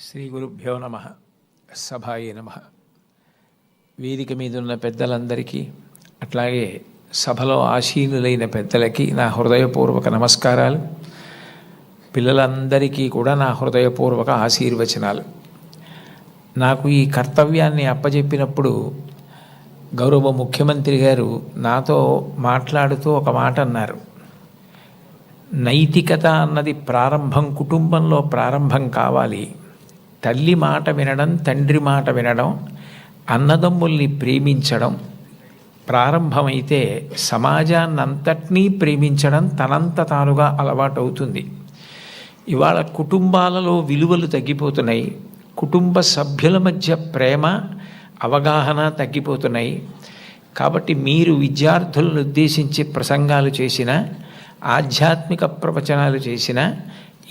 శ్రీ గురుభ్యో నమ. సభాయే నమ. వేదిక మీద ఉన్న పెద్దలందరికీ, అట్లాగే సభలో ఆసీనులైన పెద్దలకి నా హృదయపూర్వక నమస్కారాలు. పిల్లలందరికీ కూడా నా హృదయపూర్వక ఆశీర్వచనాలు. నాకు ఈ కర్తవ్యాన్ని అప్పజెప్పినప్పుడు గౌరవ ముఖ్యమంత్రి గారు నాతో మాట్లాడుతూ ఒక మాట అన్నారు. నైతికత అన్నది ప్రారంభం కుటుంబంలో ప్రారంభం కావాలి. తల్లి మాట వినడం, తండ్రి మాట వినడం, అన్నదమ్ముల్ని ప్రేమించడం ప్రారంభమైతే సమాజాన్నంతటినీ ప్రేమించడం తనంత తానుగా అలవాటవుతుంది. ఇవాళ కుటుంబాలలో విలువలు తగ్గిపోతున్నాయి. కుటుంబ సభ్యుల మధ్య ప్రేమ, అవగాహన తగ్గిపోతున్నాయి. కాబట్టి మీరు విద్యార్థులను ఉద్దేశించి ప్రసంగాలు చేసిన, ఆధ్యాత్మిక ప్రవచనాలు చేసిన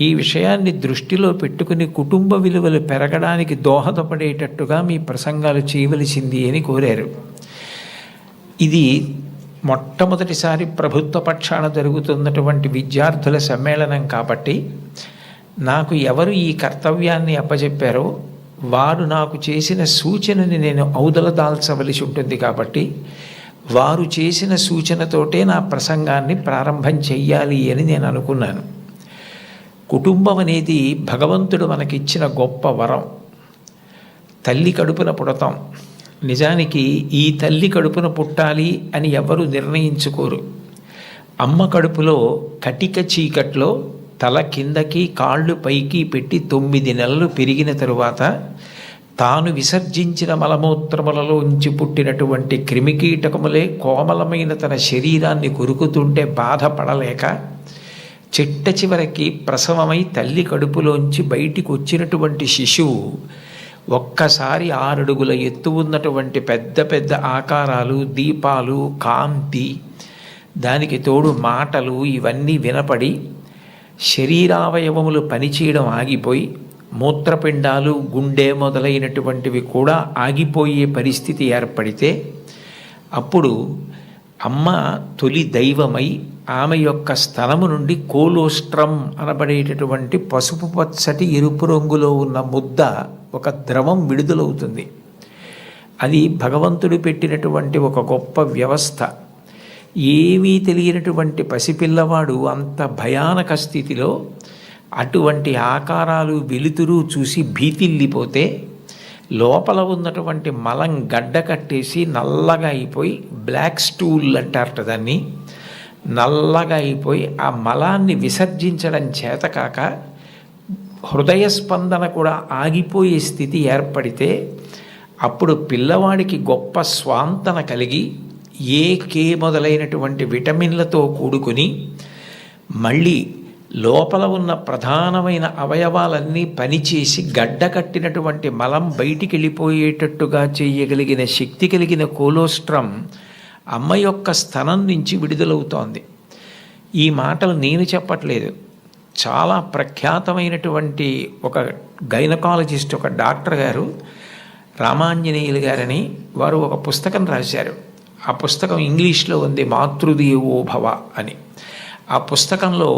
ఈ విషయాన్ని దృష్టిలో పెట్టుకుని కుటుంబ విలువలు పెరగడానికి దోహదపడేటట్టుగా మీ ప్రసంగాలు చేయవలసింది అని కోరారు. ఇది మొట్టమొదటిసారి ప్రభుత్వ పక్షాన జరుగుతున్నటువంటి విద్యార్థుల సమ్మేళనం కాబట్టి నాకు ఎవరు ఈ కర్తవ్యాన్ని అప్పచెప్పారో వారు నాకు చేసిన సూచనని నేను ఔదలదాల్చవలసి ఉంటుంది. కాబట్టి వారు చేసిన సూచనతోటే నా ప్రసంగాన్ని ప్రారంభం చెయ్యాలి అని నేను అనుకున్నాను. కుటుంబం అనేది భగవంతుడు మనకిచ్చిన గొప్ప వరం. తల్లి కడుపున పుడతాం. నిజానికి ఈ తల్లి కడుపున పుట్టాలి అని ఎవరు నిర్ణయించుకోరు. అమ్మ కడుపులో కటిక చీకట్లో తల కిందకి కాళ్ళు పైకి పెట్టి 9 నెలలు పెరిగిన తరువాత తాను విసర్జించిన మలమూత్రములలో ఉంచి పుట్టినటువంటి క్రిమికీటకములే కోమలమైన తన శరీరాన్ని కొరుకుతుంటే బాధపడలేక చిట్ట చివరికి ప్రసవమై తల్లి కడుపులోంచి బయటికి వచ్చినటువంటి శిశువు ఒక్కసారి 6 అడుగుల ఎత్తు ఉన్నటువంటి పెద్ద పెద్ద ఆకారాలు, దీపాలు, కాంతి, దానికి తోడు మాటలు ఇవన్నీ వినపడి శరీరావయవములు పనిచేయడం ఆగిపోయి మూత్రపిండాలు, గుండె మొదలైనటువంటివి కూడా ఆగిపోయే పరిస్థితి ఏర్పడితే అప్పుడు అమ్మ తొలి దైవమై ఆమె యొక్క స్తనము నుండి కోలోస్ట్రం అనబడేటటువంటి పసుపు పచ్చటి ఎరుపు రంగులో ఉన్న ముద్ద, ఒక ద్రవం విడుదలవుతుంది. అది భగవంతుడు పెట్టినటువంటి ఒక గొప్ప వ్యవస్థ. ఏమీ తెలియనటువంటి పసిపిల్లవాడు అంత భయానక స్థితిలో అటువంటి ఆకారాలు, వెలుతురు చూసి భీతిల్లిపోతే లోపల ఉన్నటువంటి మలం గడ్డ కట్టేసి నల్లగా అయిపోయి, బ్లాక్ స్టూల్ అంటారట దాన్ని, నల్లగా అయిపోయి ఆ మలాన్ని విసర్జించడం చేతకాక హృదయ స్పందన కూడా ఆగిపోయే స్థితి ఏర్పడితే అప్పుడు పిల్లవాడికి గొప్ప స్వాంతన కలిగి కే మొదలైనటువంటి విటమిన్లతో కూడుకుని మళ్ళీ లోపల ఉన్న ప్రధానమైన అవయవాలన్నీ పనిచేసి గడ్డ కట్టినటువంటి మలం బయటికి వెళ్ళిపోయేటట్టుగా చేయగలిగిన శక్తి కలిగిన కోలోస్ట్రం అమ్మ యొక్క స్తనం నుంచి విడుదలవుతోంది. ఈ మాటలు నేను చెప్పట్లేదు. చాలా ప్రఖ్యాతమైనటువంటి ఒక గైనకాలజిస్ట్, ఒక డాక్టర్ గారు, రామాంజనేయులు గారని, వారు ఒక పుస్తకం రాశారు. ఆ పుస్తకం ఇంగ్లీష్లో ఉంది, మాతృదేవో భవ అని. ఆ పుస్తకంలో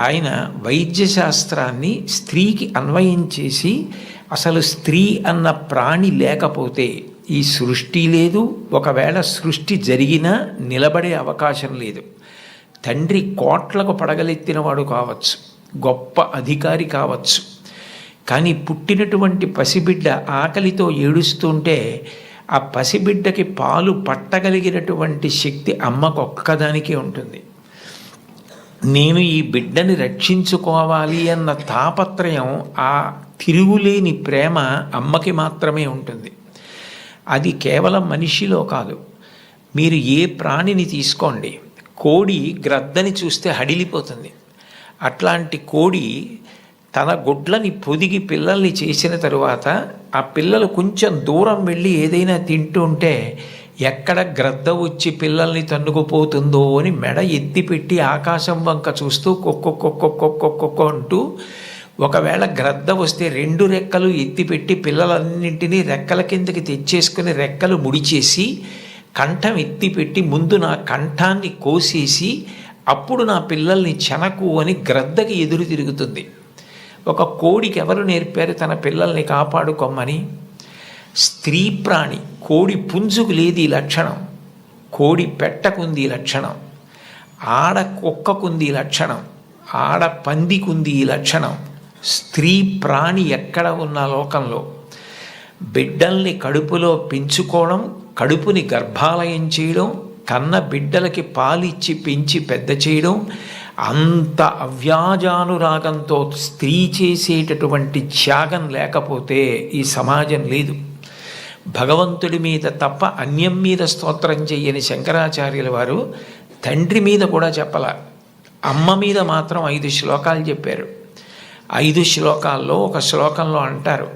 ఆయన వైద్యశాస్త్రాన్ని స్త్రీకి అన్వయం చేసి అసలు స్త్రీ అన్న ప్రాణి లేకపోతే ఈ సృష్టి లేదు, ఒకవేళ సృష్టి జరిగినా నిలబడే అవకాశం లేదు. తండ్రి కోట్లకు పడగలెత్తినవాడు కావచ్చు, గొప్ప అధికారి కావచ్చు, కానీ పుట్టినటువంటి పసిబిడ్డ ఆకలితో ఏడుస్తుంటే ఆ పసిబిడ్డకి పాలు పట్టగలిగినటువంటి శక్తి అమ్మకొక్కదానికే ఉంటుంది. నేను ఈ బిడ్డని రక్షించుకోవాలి అన్న తాపత్రయం, ఆ తిరుగులేని ప్రేమ అమ్మకి మాత్రమే ఉంటుంది. అది కేవలం మనిషిలో కాదు. మీరు ఏ ప్రాణిని తీసుకోండి, కోడి గ్రద్దని చూస్తే హడిలిపోతుంది. అట్లాంటి కోడి తన గుడ్లని పొదిగి పిల్లల్ని చేసిన తరువాత ఆ పిల్లలు కొంచెం దూరం వెళ్ళి ఏదైనా తింటుంటే ఎక్కడ గ్రద్ద వచ్చి పిల్లల్ని తన్నుకుపోతుందో అని మెడ ఎత్తిపెట్టి ఆకాశం వంక చూస్తూ కొక్కొక్కొక్కొక్కొక్కొక్కొ అంటూ, ఒకవేళ గ్రద్ద వస్తే 2 రెక్కలు ఎత్తిపెట్టి పిల్లలన్నింటినీ రెక్కల కిందకి తెచ్చేసుకుని రెక్కలు ముడిచేసి కంఠం ఎత్తిపెట్టి ముందు నా కంఠాన్ని కోసేసి అప్పుడు నా పిల్లల్ని చెనకు అని గ్రద్దకి ఎదురు తిరుగుతుంది. ఒక కోడికి ఎవరు నేర్పారు తన పిల్లల్ని కాపాడుకోమని? స్త్రీ ప్రాణి. కోడి పుంజుకు లేదు ఈ లక్షణం, కోడి పెట్టకుంది ఈ లక్షణం, ఆడ కుక్కకుంది ఈ లక్షణం, ఆడ పందికుంది ఈ లక్షణం. స్త్రీ ప్రాణి ఎక్కడ ఉన్న లోకంలో బిడ్డల్ని కడుపులో పెంచుకోవడం, కడుపుని గర్భాలయం చేయడం, కన్న బిడ్డలకి పాలిచ్చి పెంచి పెద్ద చేయడం, అంత అవ్యాజానురాగంతో స్త్రీ చేసేటటువంటి త్యాగం లేకపోతే ఈ సమాజం లేదు. భగవంతుడి మీద తప్ప అన్యం మీద స్తోత్రం చెయ్యని శంకరాచార్యుల వారు తండ్రి మీద కూడా చెప్పల, అమ్మ మీద మాత్రం 5 శ్లోకాలు చెప్పారు. 5 శ్లోకాల్లో ఒక శ్లోకంలో అంటారు,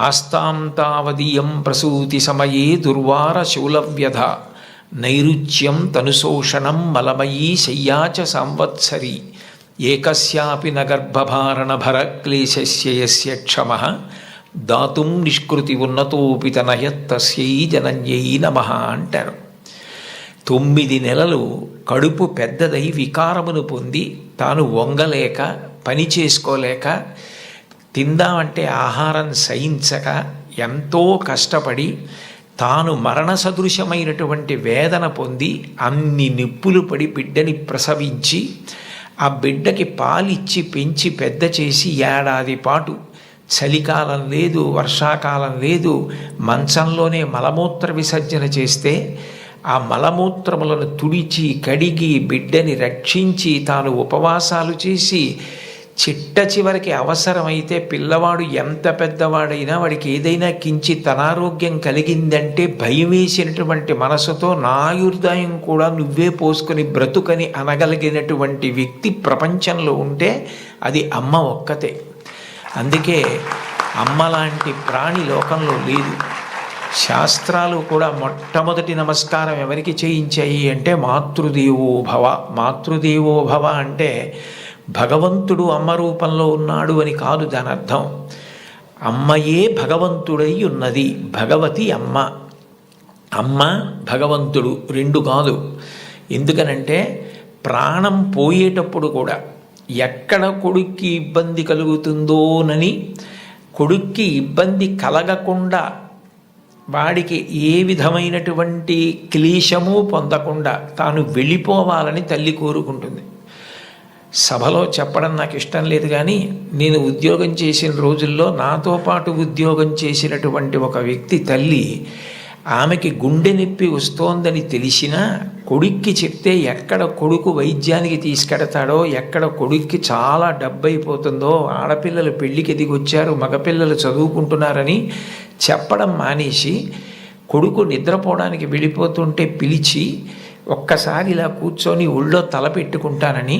ఆస్తాం తావదీయం ప్రసూతి సమయే దుర్వార శూలవ్యధ నైరుచ్యం తనుశోషణం మలమయీ శయ్యాచ సంవత్సరి ఏకస్యాపి నగర్భభారణ భరక్లేశస్య యస్య క్షమః దాతుం నిష్కృతి ఉన్నతోపి తనయత్తస్యై జనన్యై నమః అంటారు. 9 నెలలు కడుపు పెద్దదై వికారమును పొంది తాను వంగలేక పని చేసుకోలేక తిందామంటే ఆహారం సహించక ఎంతో కష్టపడి తాను మరణ సదృశమైనటువంటి వేదన పొంది అన్ని నిప్పులు పడి బిడ్డని ప్రసవించి ఆ బిడ్డకి పాలిచ్చి పెంచి పెద్ద చేసి ఏడాది పాటు చలికాలం లేదు, వర్షాకాలం లేదు, మంచంలోనే మలమూత్ర విసర్జన చేస్తే ఆ మలమూత్రములను తుడిచి కడిగి బిడ్డని రక్షించి తాను ఉపవాసాలు చేసి చిట్ట చివరికి అవసరమైతే పిల్లవాడు ఎంత పెద్దవాడైనా వాడికి ఏదైనా కించిత్ అనారోగ్యం కలిగిందంటే భయం వేసినటువంటి మనసుతో నా ఆయుర్దాయం కూడా నువ్వే పోసుకొని బ్రతుకని అనగలిగినటువంటి వ్యక్తి ప్రపంచంలో ఉంటే అది అమ్మ ఒక్కతే. అందుకే అమ్మ లాంటి ప్రాణి లోకంలో లేదు. శాస్త్రాలు కూడా మొట్టమొదటి నమస్కారం ఎవరికి చేయించాయి అంటే మాతృదేవో భవ. మాతృదేవో భవ అంటే భగవంతుడు అమ్మ రూపంలో ఉన్నాడు అని కాదు దాని అర్థం. అమ్మయే భగవంతుడై ఉన్నది, భగవతి అమ్మ. అమ్మ భగవంతుడు 2 కాదు. ఎందుకనంటే ప్రాణం పోయేటప్పుడు కూడా ఎక్కడ కొడుక్కి ఇబ్బంది కలుగుతుందోనని కొడుక్కి ఇబ్బంది కలగకుండా వాడికి ఏ విధమైనటువంటి క్లేశము పొందకుండా తాను వెళ్ళిపోవాలని తల్లి కోరుకుంటుంది. సభలో చెప్పడం నాకు ఇష్టం లేదు, కానీ నేను ఉద్యోగం చేసిన రోజుల్లో నాతో పాటు ఉద్యోగం చేసినటువంటి ఒక వ్యక్తి తల్లి, ఆమెకి గుండె నొప్పి వస్తోందని తెలిసినా కొడుక్కి చెప్తే ఎక్కడ కొడుకు వైద్యానికి తీసుకెడతాడో, ఎక్కడ కొడుక్కి చాలా డబ్బు అయిపోతుందో, ఆడపిల్లలు పెళ్ళికి ఎదిగొచ్చారు, మగపిల్లలు చదువుకుంటున్నారని చెప్పడం మానేసి కొడుకు నిద్రపోవడానికి వెళ్ళిపోతుంటే పిలిచి ఒక్కసారి ఇలా కూర్చొని ఒళ్ళో తల పెట్టుకుంటానని,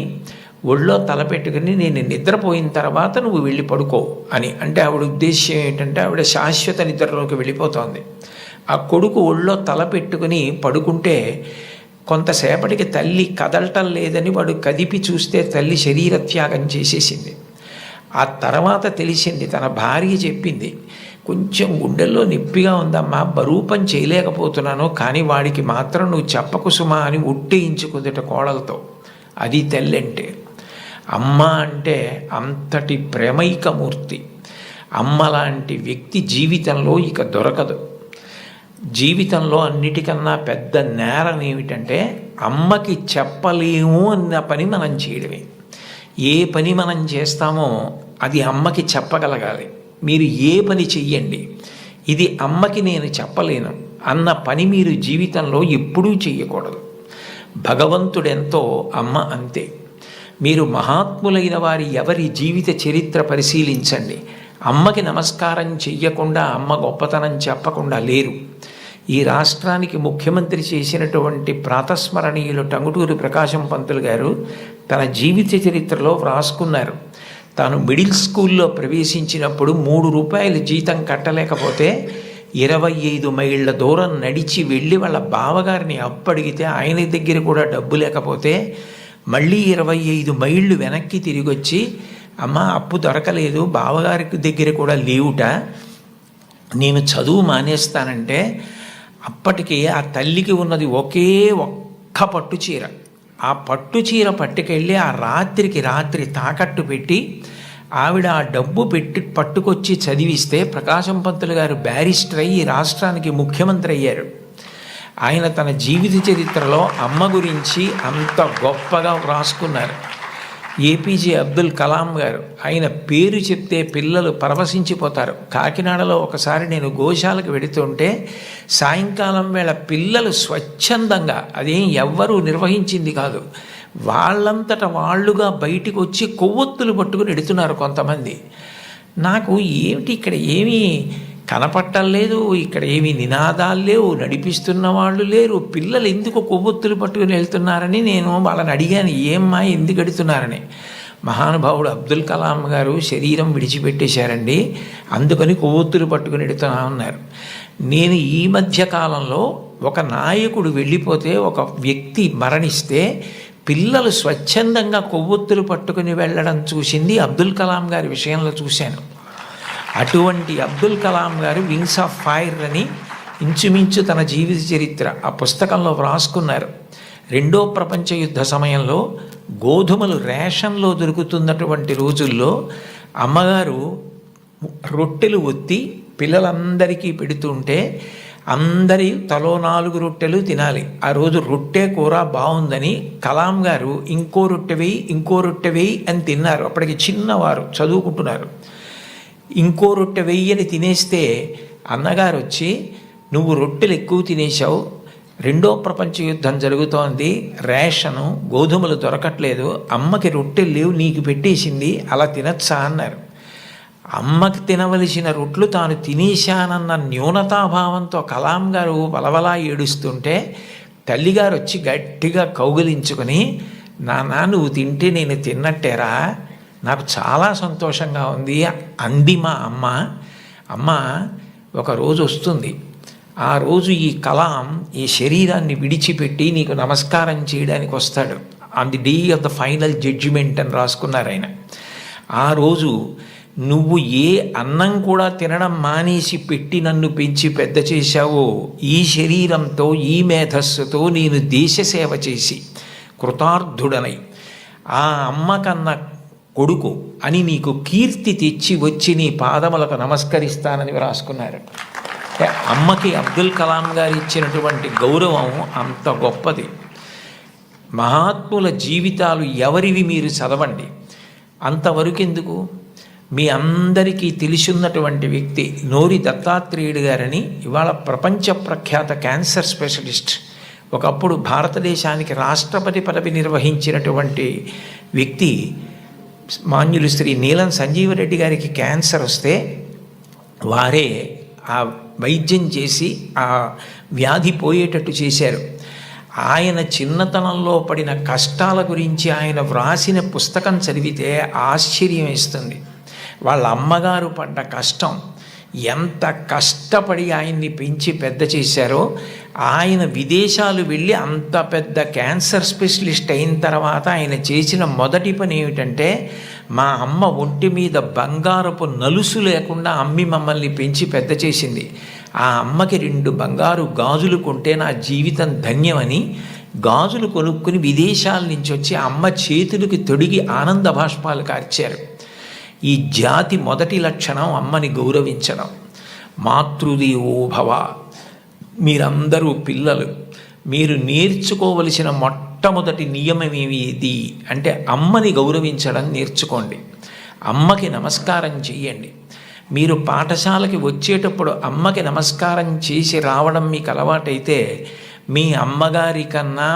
ఒళ్ళో తలపెట్టుకుని నేను నిద్రపోయిన తర్వాత నువ్వు వెళ్ళి పడుకో అని అంటే ఆవిడ ఉద్దేశ్యం ఏంటంటే ఆవిడ శాశ్వత నిద్రలోకి వెళ్ళిపోతోంది. ఆ కొడుకు ఒళ్ళో తల పెట్టుకుని పడుకుంటే కొంతసేపటికి తల్లి కదలటం లేదని వాడు కదిపి చూస్తే తల్లి శరీర త్యాగం చేసేసింది. ఆ తర్వాత తెలిసింది, తన భార్య చెప్పింది, కొంచెం గుండెల్లో నొప్పిగా ఉందమ్మా, బరువు పని చేయలేకపోతున్నాను, కానీ వాడికి మాత్రం నువ్వు చెప్పకు సుమా అని ఒట్టేయించుకుందట కోడలతో. అది తల్లి అంటే. అమ్మ అంటే అంతటి ప్రేమైకమూర్తి. అమ్మ లాంటి వ్యక్తి జీవితంలో ఇక దొరకదు. జీవితంలో అన్నిటికన్నా పెద్ద నేరం ఏమిటంటే అమ్మకి చెప్పలేము అన్న పని మనం చేయడమే. ఏ పని మనం చేస్తామో అది అమ్మకి చెప్పగలగాలి. మీరు ఏ పని చెయ్యండి, ఇది అమ్మకి నేను చెప్పలేను అన్న పని మీరు జీవితంలో ఎప్పుడూ చెయ్యకూడదు. భగవంతుడెంతో అమ్మ అంతే. మీరు మహాత్ములైన వారి ఎవరి జీవిత చరిత్ర పరిశీలించండి. అమ్మకి నమస్కారం చెయ్యకుండా అమ్మ గొప్పతనం చెప్పకుండా లేరు. ఈ రాష్ట్రానికి ముఖ్యమంత్రి చేసినటువంటి ప్రాతస్మరణీయులు టంగుటూరి ప్రకాశం పంతులు గారు తన జీవిత చరిత్రలో వ్రాసుకున్నారు. తాను మిడిల్ స్కూల్లో ప్రవేశించినప్పుడు 3 రూపాయలు జీతం కట్టలేకపోతే 25 మైళ్ళ దూరం నడిచి వెళ్ళి వాళ్ళ బావగారిని అప్పడిగితే ఆయన దగ్గర కూడా డబ్బు లేకపోతే మళ్ళీ 25 మైళ్ళు వెనక్కి తిరిగి వచ్చి, అమ్మ అప్పు దొరకలేదు, బావగారికి దగ్గర కూడా లేవుట, నేను చదువు మానేస్తానంటే అప్పటికి ఆ తల్లికి ఉన్నది ఒకే ఒక్క పట్టు చీర. ఆ పట్టు చీర పట్టుకెళ్ళి ఆ రాత్రికి రాత్రి తాకట్టు పెట్టి ఆవిడ ఆ డబ్బు పట్టుకొచ్చి చదివిస్తే ప్రకాశం పంతులు గారు బ్యారిస్టర్ అయ్యి రాష్ట్రానికి ముఖ్యమంత్రి అయ్యారు. ఆయన తన జీవిత చరిత్రలో అమ్మ గురించి అంత గొప్పగా వ్రాసుకున్నారు. ఏపీజే అబ్దుల్ కలాం గారు, ఆయన పేరు చెప్తే పిల్లలు పరవశించిపోతారు. కాకినాడలో ఒకసారి నేను గోశాలకు వెడుతుంటే సాయంకాలం వేళ పిల్లలు స్వచ్ఛందంగా, అదేం ఎవ్వరూ నిర్వహించింది కాదు, వాళ్ళంతట వాళ్ళుగా బయటికి వచ్చి కొవ్వొత్తులు పట్టుకుని ఎడుతున్నారు కొంతమంది. నాకు ఏమిటి ఇక్కడ ఏమీ కనపట్టలేదు, ఇక్కడ ఏమీ నినాదాలు లేవు, నడిపిస్తున్న వాళ్ళు లేరు, పిల్లలు ఎందుకు కొవ్వొత్తులు పట్టుకుని వెళ్తున్నారని నేను వాళ్ళని అడిగాను, ఏమ్మా ఎందుకు ఎడుతున్నారని. మహానుభావుడు అబ్దుల్ కలాం గారు శరీరం విడిచిపెట్టేశారండి, అందుకని కొవ్వొత్తులు పట్టుకుని ఎడుతున్నా ఉన్నారు. నేను ఈ మధ్య కాలంలో ఒక నాయకుడు వెళ్ళిపోతే, ఒక వ్యక్తి మరణిస్తే పిల్లలు స్వచ్ఛందంగా కొవ్వొత్తులు పట్టుకుని వెళ్ళడం చూసింది అబ్దుల్ కలాం గారి విషయంలో చూశాను. అటువంటి అబ్దుల్ కలాం గారు వింగ్స్ ఆఫ్ ఫైర్ అని ఇంచుమించు తన జీవిత చరిత్ర ఆ పుస్తకంలో వ్రాసుకున్నారు. 2వ ప్రపంచ యుద్ధ సమయంలో గోధుమలు రేషన్లో దొరుకుతున్నటువంటి రోజుల్లో అమ్మగారు రొట్టెలు ఒత్తి పిల్లలందరికీ పెడుతుంటే అందరి తలో 4 రొట్టెలు తినాలి. ఆ రోజు రొట్టె కూర బాగుందని కలాం గారు ఇంకో రొట్టె వేయి, ఇంకో రొట్టె వేయి అని తిన్నారు. అప్పటికి చిన్నవారు, చదువుకుంటున్నారు. ఇంకో రొట్టె వెయ్యని తినేస్తే అన్నగారు వచ్చి, నువ్వు రొట్టెలు ఎక్కువ తినేశావు, 2వ ప్రపంచ యుద్ధం జరుగుతోంది, రేషను గోధుమలు దొరకట్లేదు, అమ్మకి రొట్టెలు లేవు, నీకు పెట్టేసింది, అలా తినచ్చా అన్నారు. అమ్మకి తినవలసిన రొట్లు తాను తినేశానన్న న్యూనతాభావంతో కలాం గారు వలవలా ఏడుస్తుంటే తల్లిగారు వచ్చి గట్టిగా కౌగిలించుకొని, నాన్న నువ్వు తింటే నేను తిన్నట్టేరా, నాకు చాలా సంతోషంగా ఉంది అంది మా అమ్మ. అమ్మ ఒకరోజు వస్తుంది, ఆ రోజు ఈ కలాం ఈ శరీరాన్ని విడిచిపెట్టి నీకు నమస్కారం చేయడానికి వస్తాడు. On the day of the final judgement అని రాసుకున్నారు ఆయన. ఆ రోజు నువ్వు ఏ అన్నం కూడా తినడం మానేసి పెట్టి నన్ను పెంచి పెద్ద చేశావో, ఈ శరీరంతో ఈ మేధస్సుతో నేను దేశ సేవ చేసి కృతార్థుడనై ఆ అమ్మ కన్నా కొడుకు అని నీకు కీర్తి తెచ్చి వచ్చి నీ పాదములకు నమస్కరిస్తానని రాసుకున్నారు. అమ్మకి అబ్దుల్ కలాం గారు ఇచ్చినటువంటి గౌరవం అంత గొప్పది. మహాత్ముల జీవితాలు ఎవరివి మీరు చదవండి. అంతవరకు ఎందుకు, మీ అందరికీ తెలిసిన్నటువంటి వ్యక్తి నోరి దత్తాత్రేయుడు గారని, ఇవాళ ప్రపంచ ప్రఖ్యాత క్యాన్సర్ స్పెషలిస్ట్, ఒకప్పుడు భారతదేశానికి రాష్ట్రపతి పదవి నిర్వహించినటువంటి వ్యక్తి, మాన్యులు శ్రీ నీలం సంజీవరెడ్డి గారికి క్యాన్సర్ వస్తే వారే ఆ వైద్యం చేసి ఆ వ్యాధి పోయేటట్టు చేశారు. ఆయన చిన్నతనంలో పడిన కష్టాల గురించి ఆయన వ్రాసిన పుస్తకం చదివితే ఆశ్చర్యం వేస్తుంది. వాళ్ళ అమ్మగారు పడ్డ కష్టం, ఎంత కష్టపడి ఆయన్ని పెంచి పెద్ద చేశారో. ఆయన విదేశాలు వెళ్ళి అంత పెద్ద క్యాన్సర్ స్పెషలిస్ట్ అయిన తర్వాత ఆయన చేసిన మొదటి పని ఏమిటంటే, మా అమ్మ ఒంటి మీద బంగారపు నలుసు లేకుండా అమ్మి మమ్మల్ని పెంచి పెద్ద చేసింది, ఆ అమ్మకి 2 బంగారు గాజులు కొంటే నా జీవితం ధన్యమని గాజులు కొనుక్కుని విదేశాల నుంచి వచ్చి అమ్మ చేతులకి తొడిగి ఆనంద బాష్పాలు కార్చారు. ఈ జాతి మొదటి లక్షణం అమ్మని గౌరవించడం. మాతృదేవో భవ. మీరందరూ పిల్లలు, మీరు నేర్చుకోవలసిన మొట్టమొదటి నియమం ఏది అంటే అమ్మని గౌరవించడం నేర్చుకోండి. అమ్మకి నమస్కారం చెయ్యండి. మీరు పాఠశాలకి వచ్చేటప్పుడు అమ్మకి నమస్కారం చేసి రావడం మీకు అలవాటైతే, మీ అమ్మగారి కన్నా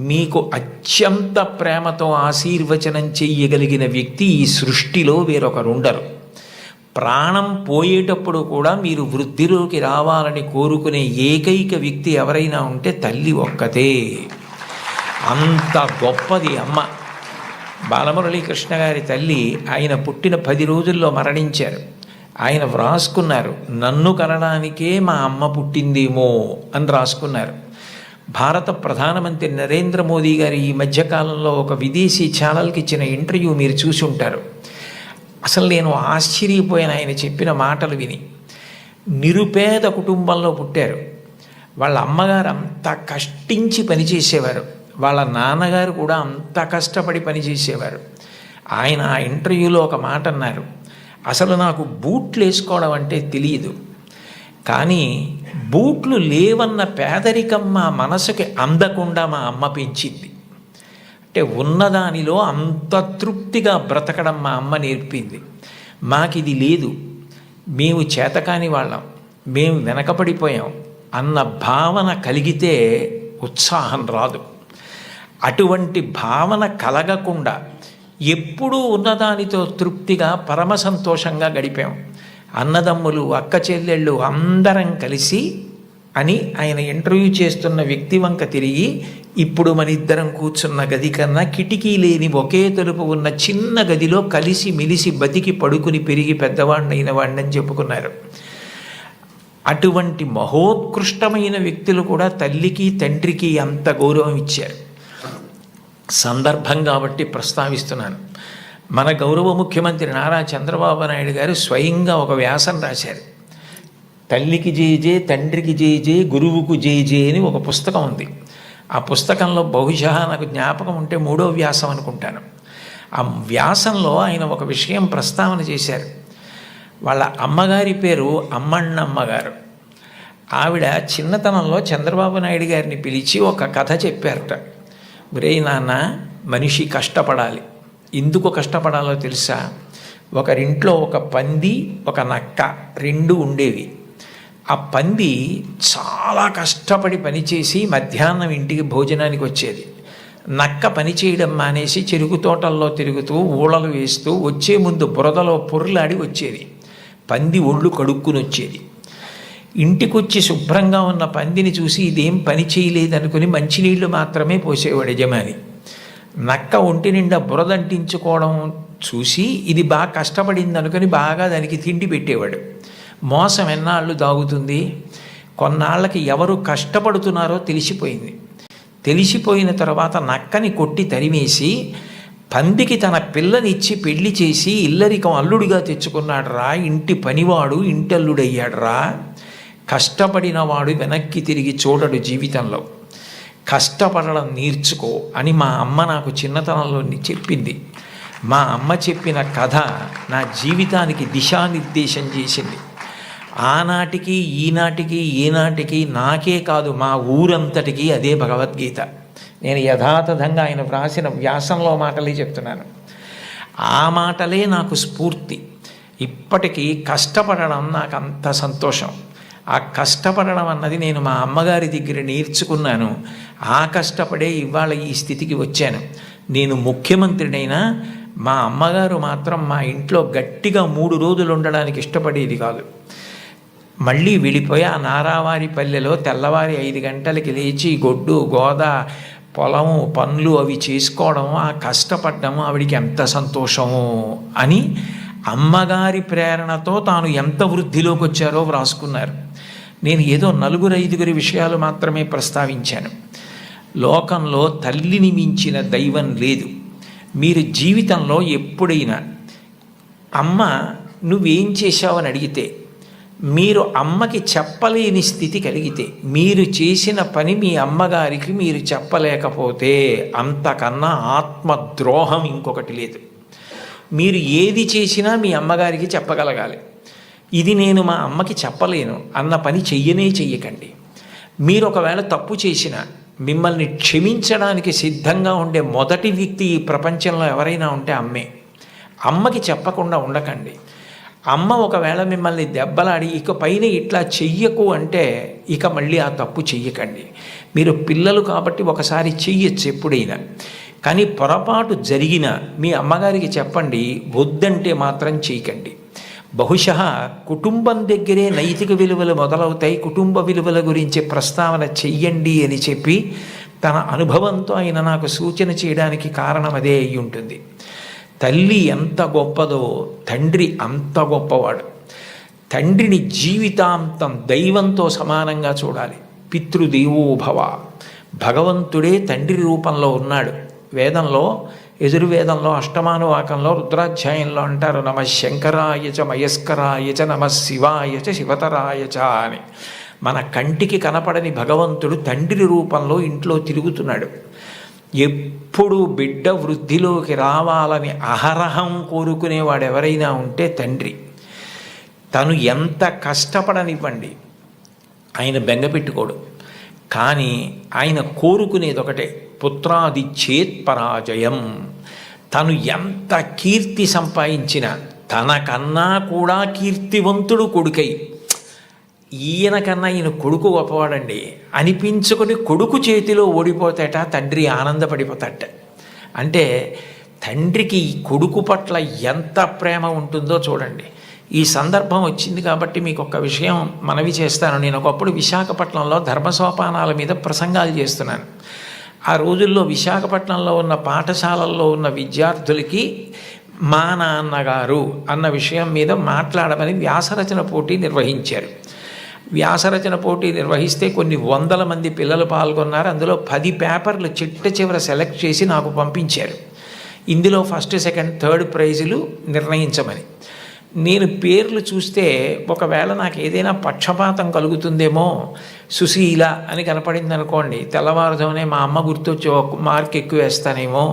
మీకు అత్యంత ప్రేమతో ఆశీర్వచనం చెయ్యగలిగిన వ్యక్తి ఈ సృష్టిలో వేరొకరుండరు. ప్రాణం పోయేటప్పుడు కూడా మీరు వృద్ధిలోకి రావాలని కోరుకునే ఏకైక వ్యక్తి ఎవరైనా ఉంటే తల్లి ఒక్కతే. అంత గొప్పది అమ్మ. బాలమురళీకృష్ణ గారి తల్లి ఆయన పుట్టిన 10 రోజుల్లో మరణించారు. ఆయన వ్రాసుకున్నారు, నన్ను కనడానికే మా అమ్మ పుట్టిందేమో అని రాసుకున్నారు. భారత ప్రధానమంత్రి నరేంద్ర మోదీ గారు ఈ మధ్యకాలంలో ఒక విదేశీ ఛానల్కి ఇచ్చిన ఇంటర్వ్యూ మీరు చూసి ఉంటారు. అసలు నేను ఆశ్చర్యపోయాను ఆయన చెప్పిన మాటలు విని. నిరుపేద కుటుంబంలో పుట్టారు. వాళ్ళ అమ్మగారు అంత కష్టించి పనిచేసేవారు, వాళ్ళ నాన్నగారు కూడా అంత కష్టపడి పనిచేసేవారు. ఆయన ఆ ఇంటర్వ్యూలో ఒక మాట అన్నారు, అసలు నాకు బూట్లు వేసుకోవడం అంటే తెలియదు, కానీ బూట్లు లేవన్న పేదరికం మా మనసుకి అందకుండా మా అమ్మ పెంచింది. అంటే ఉన్నదానిలో అంత తృప్తిగా బ్రతకడం మా అమ్మ నేర్పింది. మాకిది లేదు, మేము చేతకాని వాళ్ళం, మేము వెనకపడిపోయాం అన్న భావన కలిగితే ఉత్సాహం రాదు. అటువంటి భావన కలగకుండా ఎప్పుడూ ఉన్నదానితో తృప్తిగా పరమ సంతోషంగా గడిపాం. అన్నదమ్ములు, అక్క చెల్లెళ్ళు అందరం కలిసి అని ఆయన ఇంటర్వ్యూ చేస్తున్న వ్యక్తి వంక తిరిగి, ఇప్పుడు మన ఇద్దరం కూర్చున్న గది కన్నా కిటికీ లేని ఒకే తలుపు ఉన్న చిన్న గదిలో కలిసి మెలిసి బతికి పడుకుని పెరిగి పెద్దవాడినైన వాడిని చెప్పుకున్నారు. అటువంటి మహోత్కృష్టమైన వ్యక్తులు కూడా తల్లికి తండ్రికి అంత గౌరవం ఇచ్చారు. సందర్భం కాబట్టి ప్రస్తావిస్తున్నాను. మన గౌరవ ముఖ్యమంత్రి నారా చంద్రబాబు నాయుడు గారు స్వయంగా ఒక వ్యాసం రాశారు. తల్లికి జేజే, తండ్రికి జేజే, గురువుకు జేజే అని ఒక పుస్తకం ఉంది. ఆ పుస్తకంలో బహుశా నాకు జ్ఞాపకం ఉంటే 3వ వ్యాసం అనుకుంటాను. ఆ వ్యాసంలో ఆయన ఒక విషయం ప్రస్తావన చేశారు. వాళ్ళ అమ్మగారి పేరు అమ్మಣ್ಣమ్మ గారు. ఆవిడ చిన్నతనంలో చంద్రబాబు నాయుడు గారిని పిలిచి ఒక కథ చెప్పారట. ఒరేయ్ నాన్న, మనిషి కష్టపడాలి. ఎందుకు కష్టపడాలో తెలుసా? ఒకరింట్లో ఒక పంది, ఒక నక్క 2 ఉండేవి. ఆ పంది చాలా కష్టపడి పనిచేసి మధ్యాహ్నం ఇంటికి భోజనానికి వచ్చేది. నక్క పని చేయడం మానేసి చెరుకు తోటల్లో తిరుగుతూ ఊళలు వేస్తూ వచ్చే ముందు బురదలో పొర్లాడి వచ్చేది. పంది ఒళ్ళు కడుక్కుని వచ్చేది. ఇంటికొచ్చి శుభ్రంగా ఉన్న పందిని చూసి ఇదేం పని చేయలేదనుకుని మంచినీళ్లు మాత్రమే పోసేవాడు యజమాని. నక్క ఒంటి నిండా బురదంటించుకోవడం చూసి ఇది బాగా కష్టపడింది అనుకుని బాగా దానికి తిండి పెట్టేవాడు. మోసం ఎన్నాళ్ళు దాగుతుంది? కొన్నాళ్ళకి ఎవరు కష్టపడుతున్నారో తెలిసిపోయింది. తెలిసిపోయిన తర్వాత నక్కని కొట్టి తరిమేసి పందికి తన పిల్లనిచ్చి పెళ్లి చేసి ఇల్లరికం అల్లుడిగా తెచ్చుకున్నాడు రా, ఇంటి పనివాడు ఇంటల్లుడయ్యాడు రా. కష్టపడినవాడు వెనక్కి తిరిగి చూడడు జీవితంలో. కష్టపడడం నేర్చుకో అని మా అమ్మ నాకు చిన్నతనంలో చెప్పింది. మా అమ్మ చెప్పిన కథ నా జీవితానికి దిశానిర్దేశం చేసింది. ఆనాటికి ఈనాటికి ఏనాటికి నాకే కాదు మా ఊరంతటికి అదే భగవద్గీత. నేను యథాతథంగా ఆయన వ్రాసిన వ్యాసంలో మాటలే చెప్తున్నాను. ఆ మాటలే నాకు స్ఫూర్తి. ఇప్పటికీ కష్టపడడం నాకు అంత సంతోషం. ఆ కష్టపడడం అన్నది నేను మా అమ్మగారి దగ్గర నేర్చుకున్నాను. ఆ కష్టపడే ఇవాళ ఈ స్థితికి వచ్చాను. నేను ముఖ్యమంత్రినైనా మా అమ్మగారు మాత్రం మా ఇంట్లో గట్టిగా 3 రోజులు ఉండడానికి ఇష్టపడేది కాదు. మళ్ళీ వెళ్ళిపోయి ఆ నారావారి పల్లెలో తెల్లవారి 5 గంటలకి లేచి గొడ్డు గోద పొలము పనులు అవి చేసుకోవడం, ఆ కష్టపడ్డము ఆవిడికి ఎంత సంతోషము అని అమ్మగారి ప్రేరణతో తాను ఎంత వృద్ధిలోకి వచ్చారో వ్రాసుకున్నారు. నేను ఏదో 4-5 విషయాలు మాత్రమే ప్రస్తావించాను. లోకంలో తల్లిని మించిన దైవం లేదు. మీరు జీవితంలో ఎప్పుడైనా అమ్మ నువ్వేం చేశావని అడిగితే, మీరు అమ్మకి చెప్పలేని స్థితి కలిగితే, మీరు చేసిన పని మీ అమ్మగారికి మీరు చెప్పలేకపోతే అంతకన్నా ఆత్మద్రోహం ఇంకొకటి లేదు. మీరు ఏది చేసినా మీ అమ్మగారికి చెప్పగలగాలి. ఇది నేను మా అమ్మకి చెప్పలేను అన్న పని చెయ్యకండి. మీరు ఒకవేళ తప్పు చేసినా మిమ్మల్ని క్షమించడానికి సిద్ధంగా ఉండే మొదటి వ్యక్తి ఈ ప్రపంచంలో ఎవరైనా ఉంటే అమ్మే. అమ్మకి చెప్పకుండా ఉండకండి. అమ్మ ఒకవేళ మిమ్మల్ని దెబ్బలాడి ఇక పైన ఇట్లా చెయ్యకు అంటే ఇక మళ్ళీ ఆ తప్పు చెయ్యకండి. మీరు పిల్లలు కాబట్టి ఒకసారి చెయ్యొచ్చు ఎప్పుడైనా, కానీ పొరపాటు జరిగినా మీ అమ్మగారికి చెప్పండి, వద్దంటే మాత్రం చేయకండి. బహుశా కుటుంబం దగ్గరే నైతిక విలువలు మొదలవుతాయి. కుటుంబ విలువల గురించి ప్రస్తావన చెయ్యండి అని చెప్పి తన అనుభవంతో ఆయన నాకు సూచన చేయడానికి కారణం అదే అయి ఉంటుంది. తల్లి ఎంత గొప్పదో తండ్రి అంత గొప్పవాడు. తండ్రిని జీవితాంతం దైవంతో సమానంగా చూడాలి. పితృదేవోభవ, భగవంతుడే తండ్రి రూపంలో ఉన్నాడు. వేదంలో యజుర్వేదంలో అష్టమానువాకంలో రుద్రాధ్యాయంలో అంటారు, నమ శంకరాయచ మయస్కరాయచ నమ శివాయచ శివతరాయచ అని. మన కంటికి కనపడని భగవంతుడు తండ్రి రూపంలో ఇంట్లో తిరుగుతున్నాడు. ఎప్పుడు బిడ్డ వృద్ధిలోకి రావాలని అహరహం కోరుకునేవాడు ఎవరైనా ఉంటే తండ్రి. తను ఎంత కష్టపడనివ్వండి, ఆయన బెంగపెట్టుకోడు. కానీ ఆయన కోరుకునేది ఒకటే, పుత్రాది చేత్పరాజయం. తను ఎంత కీర్తి సంపాదించినా తనకన్నా కూడా కీర్తివంతుడు కొడుకై, ఈయనకన్నా ఈయన కొడుకు గొప్పవాడండి అనిపించుకొని కొడుకు చేతిలో ఓడిపోతాట తండ్రి ఆనందపడిపోతాట. అంటే తండ్రికి ఈ కొడుకు పట్ల ఎంత ప్రేమ ఉంటుందో చూడండి. ఈ సందర్భం వచ్చింది కాబట్టి మీకు ఒక విషయం మనవి చేస్తాను. నేను ఒకప్పుడు విశాఖపట్నంలో ధర్మసోపానాల మీద ప్రసంగాలు చేస్తున్నాను. ఆ రోజుల్లో విశాఖపట్నంలో ఉన్న పాఠశాలల్లో ఉన్న విద్యార్థులకి మా నాన్నగారు అన్న విషయం మీద మాట్లాడమని వ్యాసరచన పోటీ నిర్వహించారు. వ్యాసరచన పోటీ నిర్వహిస్తే కొన్ని వందల మంది పిల్లలు పాల్గొన్నారు. అందులో 10 పేపర్లు చిట్ట చివర సెలెక్ట్ చేసి నాకు పంపించారు. ఇందులో ఫస్ట్, సెకండ్, థర్డ్ ప్రైజులు నిర్ణయించమని. నేను పేర్లు చూస్తే ఒకవేళ నాకు ఏదైనా పక్షపాతం కలుగుతుందేమో, సుశీల అని కనపడింది అనుకోండి, తెల్లవారుజామునే మా అమ్మ గుర్తొచ్చి ఒక మార్క్ ఎక్కువ వేస్తానేమో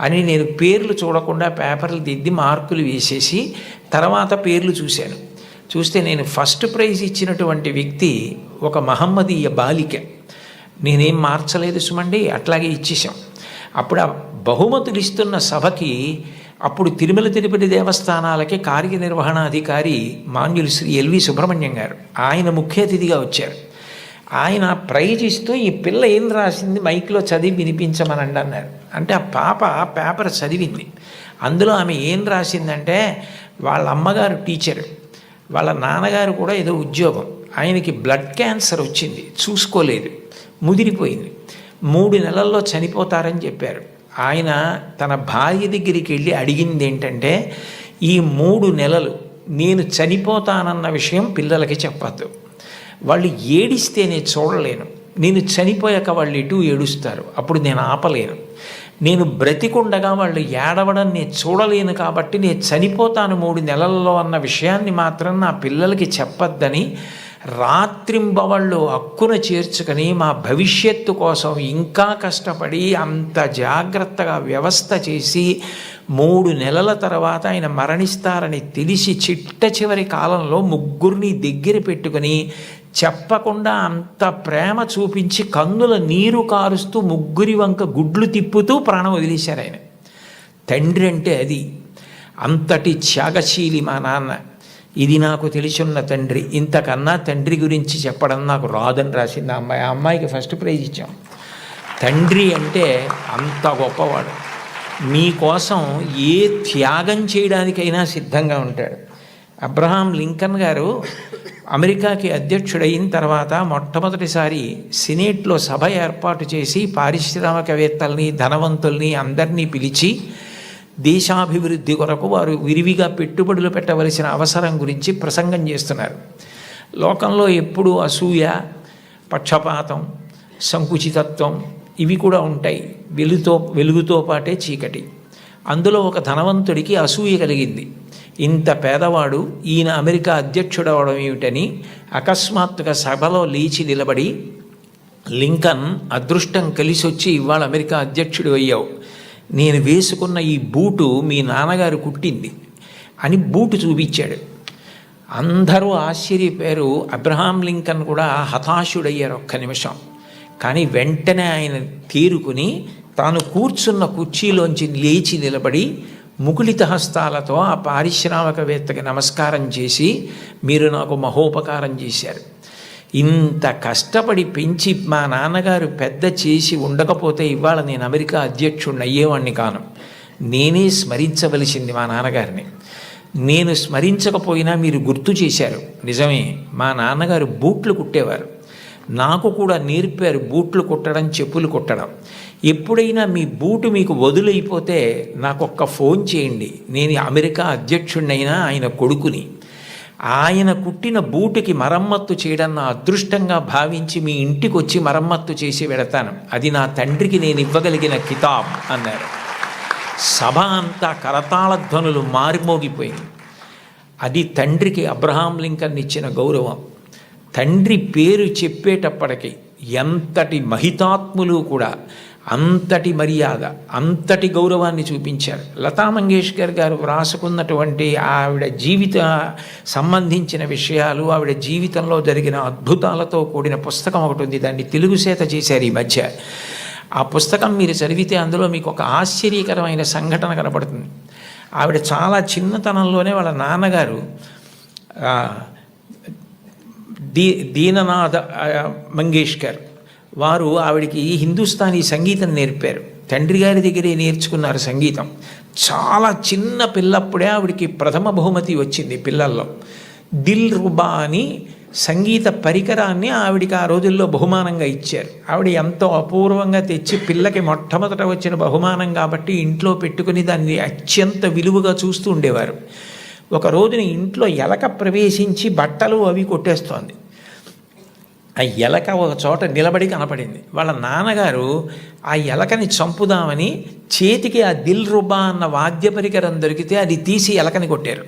అని నేను పేర్లు చూడకుండా పేపర్లు దిద్ది మార్కులు వేసేసి తర్వాత పేర్లు చూశాను. చూస్తే నేను ఫస్ట్ ప్రైజ్ ఇచ్చినటువంటి వ్యక్తి ఒక మహమ్మదీయ బాలిక. నేనేం మార్చలేదు సుమండి, అట్లాగే ఇచ్చేసాం. అప్పుడు ఆ బహుమతులు ఇస్తున్న సభకి అప్పుడు తిరుమల తిరుపతి దేవస్థానాలకి కార్యనిర్వహణాధికారి మాన్యులు శ్రీ ఎల్వి సుబ్రహ్మణ్యం గారు, ఆయన ముఖ్య అతిథిగా వచ్చారు. ఆయన ప్రైజ్ ఇస్తూ ఈ పిల్ల ఏం రాసింది మైక్లో చదివి వినిపించమనండి అన్నారు. అంటే ఆ పాప పేపర్ చదివింది. అందులో ఆమె ఏం రాసిందంటే, వాళ్ళ అమ్మగారు టీచరు, వాళ్ళ నాన్నగారు కూడా ఏదో ఉద్యోగం, ఆయనకి బ్లడ్ క్యాన్సర్ వచ్చింది, చూసుకోలేదు, ముదిరిపోయింది, 3 నెలల్లో చనిపోతారని చెప్పారు. ఆయన తన భార్య దగ్గరికి వెళ్ళి అడిగింది ఏంటంటే, ఈ 3 నెలలు నేను చనిపోతానన్న విషయం పిల్లలకి చెప్పద్దు, వాళ్ళు ఏడిస్తే నేను చూడలేను, నేను చనిపోయాక వాళ్ళు ఎటు ఏడుస్తారు, అప్పుడు నేను ఆపలేను, నేను బ్రతికుండగా వాళ్ళు ఏడవడం నేను చూడలేను, కాబట్టి నేను చనిపోతాను 3 నెలల్లో అన్న విషయాన్ని మాత్రం నా పిల్లలకి చెప్పద్దని రాత్రింబవళ్ళు హక్కున చేర్చుకొని మా భవిష్యత్తు కోసం ఇంకా కష్టపడి అంత జాగ్రత్తగా వ్యవస్థ చేసి 3 నెలల తర్వాత ఆయన మరణిస్తారని తెలిసి చిట్ట చివరి కాలంలో 3 దగ్గర పెట్టుకొని చెప్పకుండా అంత ప్రేమ చూపించి కన్నుల నీరు కారుస్తూ 3 వంక గుడ్లు తిప్పుతూ ప్రాణం వదిలేశారు ఆయన. తండ్రి అంటే అది, అంతటి త్యాగశీలి మా నాన్న. ఇది నాకు తెలిసున్న తండ్రి. ఇంతకన్నా తండ్రి గురించి చెప్పడం నాకు రాదని రాసింది ఆ అమ్మాయి. ఆ అమ్మాయికి ఫస్ట్ ప్రైజ్ ఇచ్చాం. తండ్రి అంటే అంత గొప్పవాడు. మీకోసం ఏ త్యాగం చేయడానికైనా సిద్ధంగా ఉంటాడు. అబ్రహాం లింకన్ గారు అమెరికాకి అధ్యక్షుడైన తర్వాత మొట్టమొదటిసారి సినేట్లో సభ ఏర్పాటు చేసి పారిశ్రామికవేత్తల్ని, ధనవంతుల్ని అందరినీ పిలిచి దేశాభివృద్ధి కొరకు వారు విరివిగా పెట్టుబడులు పెట్టవలసిన అవసరం గురించి ప్రసంగం చేస్తున్నారు. లోకంలో ఎప్పుడూ అసూయ, పక్షపాతం, సంకుచితత్వం ఇవి కూడా ఉంటాయి. వెలుగుతో పాటే చీకటి. అందులో ఒక ధనవంతుడికి అసూయ కలిగింది. ఇంత పేదవాడు ఈయన అమెరికా అధ్యక్షుడు అవడం ఏమిటని అకస్మాత్తుగా సభలో లేచి నిలబడి, లింకన్ అదృష్టం కలిసి వచ్చి ఇవాళ అమెరికా అధ్యక్షుడు అయ్యావు, నేను వేసుకున్న ఈ బూటు మీ నాన్నగారు కుట్టింది అని బూటు చూపించాడు. అందరూ ఆశ్చర్యపోయారు. అబ్రహాం లింకన్ కూడా హతాశుడయ్యారు ఒక్క నిమిషం. కానీ వెంటనే ఆయన తేరుకుని తాను కూర్చున్న కుర్చీలోంచి లేచి నిలబడి ముకుళిత హస్తాలతో ఆ పారిశ్రామికవేత్తకి నమస్కారం చేసి, మీరు నాకు మహోపకారం చేశారు, ఇంత కష్టపడి పెంచి మా నాన్నగారు పెద్ద చేసి ఉండకపోతే ఇవాళ నేను అమెరికా అధ్యక్షుడిని అయ్యేవాడిని కాను. నేనే స్మరించవలసింది మా నాన్నగారిని. నేను స్మరించకపోయినా మీరు గుర్తు చేశారు. నిజమే, మా నాన్నగారు బూట్లు కుట్టేవారు, నాకు కూడా నేర్పారు బూట్లు కుట్టడం, చెప్పులు కుట్టడం. ఎప్పుడైనా మీ బూటు మీకు వదులైపోతే నాకొక్క ఫోన్ చేయండి, నేను అమెరికా అధ్యక్షుడినైనా ఆయన కొడుకుని. ఆయన కుట్టిన బూటుకి మరమ్మత్తు చేయడం నా అదృష్టంగా భావించి మీ ఇంటికి వచ్చి మరమ్మత్తు చేసి వెడతాను. అది నా తండ్రికి నేను ఇవ్వగలిగిన కితాబ్ అన్నారు. సభ అంతా కరతాళ ధ్వనులు మారిమోగిపోయింది. అది తండ్రికి అబ్రహాం లింకన్ ఇచ్చిన గౌరవం. తండ్రి పేరు చెప్పేటప్పటికి ఎంతటి మహితాత్ములు కూడా అంతటి మర్యాద, అంతటి గౌరవాన్ని చూపించారు. లతా మంగేష్కర్ గారు వ్రాసుకున్నటువంటి ఆవిడ జీవిత సంబంధించిన విషయాలు, ఆవిడ జీవితంలో జరిగిన అద్భుతాలతో కూడిన పుస్తకం ఒకటి ఉంది. దాన్ని తెలుగు చేత చేశారు ఈ మధ్య. ఆ పుస్తకం మీరు చదివితే అందులో మీకు ఒక ఆశ్చర్యకరమైన సంఘటన కనపడుతుంది. ఆవిడ చాలా చిన్నతనంలోనే వాళ్ళ నాన్నగారు దీననాథ మంగేష్కర్ వారు ఆవిడికి హిందుస్థానీ సంగీతం నేర్పారు. తండ్రి గారి దగ్గరే నేర్చుకున్నారు సంగీతం. చాలా చిన్న పిల్లప్పుడే ఆవిడికి ప్రథమ బహుమతి వచ్చింది పిల్లల్లో. దిల్ రుబా అని సంగీత పరికరాన్ని ఆవిడికి ఆ రోజుల్లో బహుమానంగా ఇచ్చారు. ఆవిడ ఎంతో అపూర్వంగా తెచ్చి పిల్లకి మొట్టమొదట వచ్చిన బహుమానం కాబట్టి ఇంట్లో పెట్టుకుని దాన్ని అత్యంత విలువగా చూస్తూ ఉండేవారు. ఒక రోజున ఇంట్లో ఎలక ప్రవేశించి బట్టలు అవి కొట్టేస్తోంది. ఆ ఎలక ఒక చోట నిలబడి కనపడింది. వాళ్ళ నాన్నగారు ఆ ఎలకని చంపుదామని చేతికి ఆ దిల్ రుబా అన్న వాద్య పరికరం దొరికితే అది తీసి ఎలకని కొట్టారు.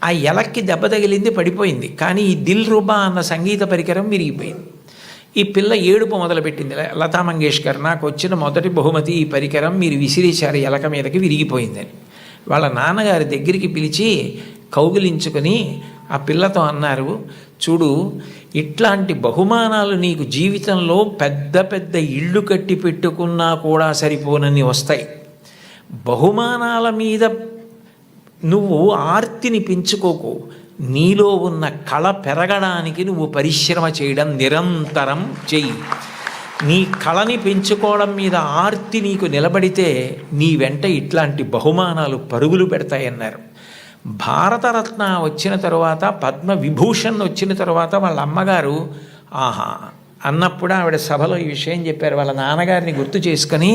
ఆ ఎలక్కి దెబ్బ తగిలింది, పడిపోయింది. కానీ ఈ దిల్ రుబా అన్న సంగీత పరికరం విరిగిపోయింది. ఈ పిల్ల ఏడుపు మొదలుపెట్టింది. లతా మంగేష్కర్, నాకు వచ్చిన మొదటి బహుమతి ఈ పరికరం, మీరు విసిరేశారు ఎలక మీదకి, విరిగిపోయిందని. వాళ్ళ నాన్నగారి దగ్గరికి పిలిచి కౌగిలించుకొని ఆ పిల్లతో అన్నారు, చూడు, ఇట్లాంటి బహుమానాలు నీకు జీవితంలో పెద్ద పెద్ద ఇళ్ళు కట్టి పెట్టుకున్నా కూడా సరిపోనని వస్తాయి. బహుమానాల మీద నువ్వు ఆర్తిని పెంచుకోకు. నీలో ఉన్న కళ పెరగడానికి నువ్వు పరిశ్రమ చేయడం నిరంతరం చెయ్యి. నీ కళని పెంచుకోవడం మీద ఆర్తి నీకు నిలబడితే నీ వెంట ఇట్లాంటి బహుమానాలు పరుగులు పెడతాయన్నారు. భారతరత్న వచ్చిన తరువాత, పద్మ విభూషణ్ వచ్చిన తరువాత వాళ్ళ అమ్మగారు ఆహా అన్నప్పుడు ఆవిడ సభలో ఈ విషయం చెప్పారు. వాళ్ళ నాన్నగారిని గుర్తు చేసుకొని,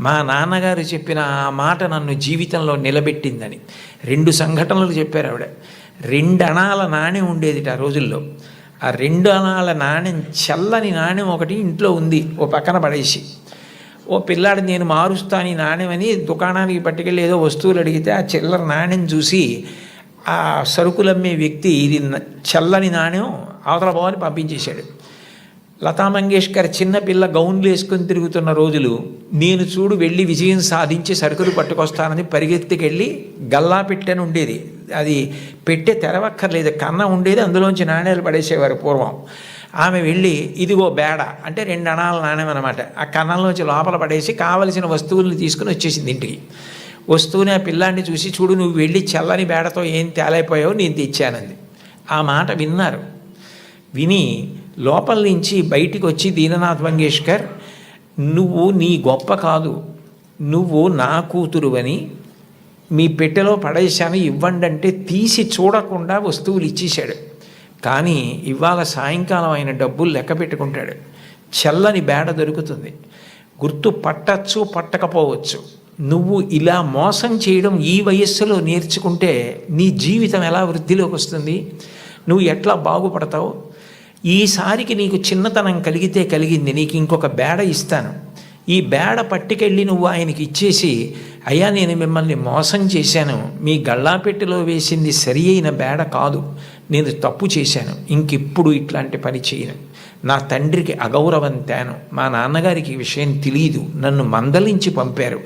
మా నాన్నగారు చెప్పిన ఆ మాట నన్ను జీవితంలో నిలబెట్టిందని 2 సంఘటనలు చెప్పారు ఆవిడ. 2 అణాల నాణ్యం ఉండేది ఆ రోజుల్లో. ఆ 2 అణాల నాణ్యం, చల్లని నాణ్యం ఒకటి ఇంట్లో ఉంది, ఓ పక్కన పడేసి, ఓ పిల్లాడు నేను మారుస్తాను ఈ నాణ్యమని దుకాణానికి పట్టుకెళ్ళి ఏదో వస్తువులు అడిగితే ఆ చిల్లర నాణ్యం చూసి ఆ సరుకులమ్మే వ్యక్తి ఇది చల్లని నాణ్యం అవతల పోవని పంపించేశాడు. లతా మంగేష్కర్ చిన్నపిల్ల గౌన్లు వేసుకొని తిరుగుతున్న రోజులు, నేను చూడు వెళ్ళి విజయం సాధించి సరుకులు పట్టుకొస్తానని పరిగెత్తికెళ్ళి గల్లా పెట్టెని ఉండేది, అది పెట్టే తెరవక్కర్లేదు, కన్న ఉండేది, అందులోంచి నాణ్యాలు పడేసేవారు పూర్వం. ఆమె వెళ్ళి ఇదిగో బేడ అంటే 2 అణాల నాణ్యం అనమాట, ఆ కన్నంలోంచి లోపల పడేసి కావలసిన వస్తువులను తీసుకుని వచ్చేసింది ఇంటికి. వస్తువుని ఆ పిల్లాన్ని చూసి, చూడు నువ్వు వెళ్ళి చల్లని బేడతో ఏం తేలైపోయావు, నేను తెచ్చానంది. ఆ మాట విన్నారు. విని లోపల నుంచి బయటికి వచ్చి దీననాథ్ మంగేష్కర్, నువ్వు నీ గొప్ప కాదు, నువ్వు నా కూతురువని మీ పెట్టెలో పడేశాను ఇవ్వండి అంటే తీసి చూడకుండా వస్తువులు ఇచ్చేశాడు. కానీ ఇవాళ సాయంకాలం ఆయన డబ్బులు లెక్క పెట్టుకుంటాడు. చల్లని బేడ దొరుకుతుంది, గుర్తు పట్టచ్చు పట్టకపోవచ్చు. నువ్వు ఇలా మోసం చేయడం ఈ వయస్సులో నేర్చుకుంటే నీ జీవితం ఎలా వృద్ధిలోకి వస్తుంది, నువ్వు ఎట్లా బాగుపడతావు? ఈసారికి నీకు చిన్నతనం కలిగితే కలిగింది, నీకు ఇంకొక బేడ ఇస్తాను, ఈ బేడ పట్టుకెళ్ళి నువ్వు ఆయనకి ఇచ్చేసి, అయ్యా నేను మిమ్మల్ని మోసం చేశాను, మీ గళ్ళాపెట్టెలో వేసింది సరి అయిన బేడ కాదు, నేను తప్పు చేశాను, ఇంకెప్పుడు ఇట్లాంటి పని చేయను, నా తండ్రికి అగౌరవం తేను, మా నాన్నగారికి ఈ విషయం తెలియదు, నన్ను మందలించి పంపారు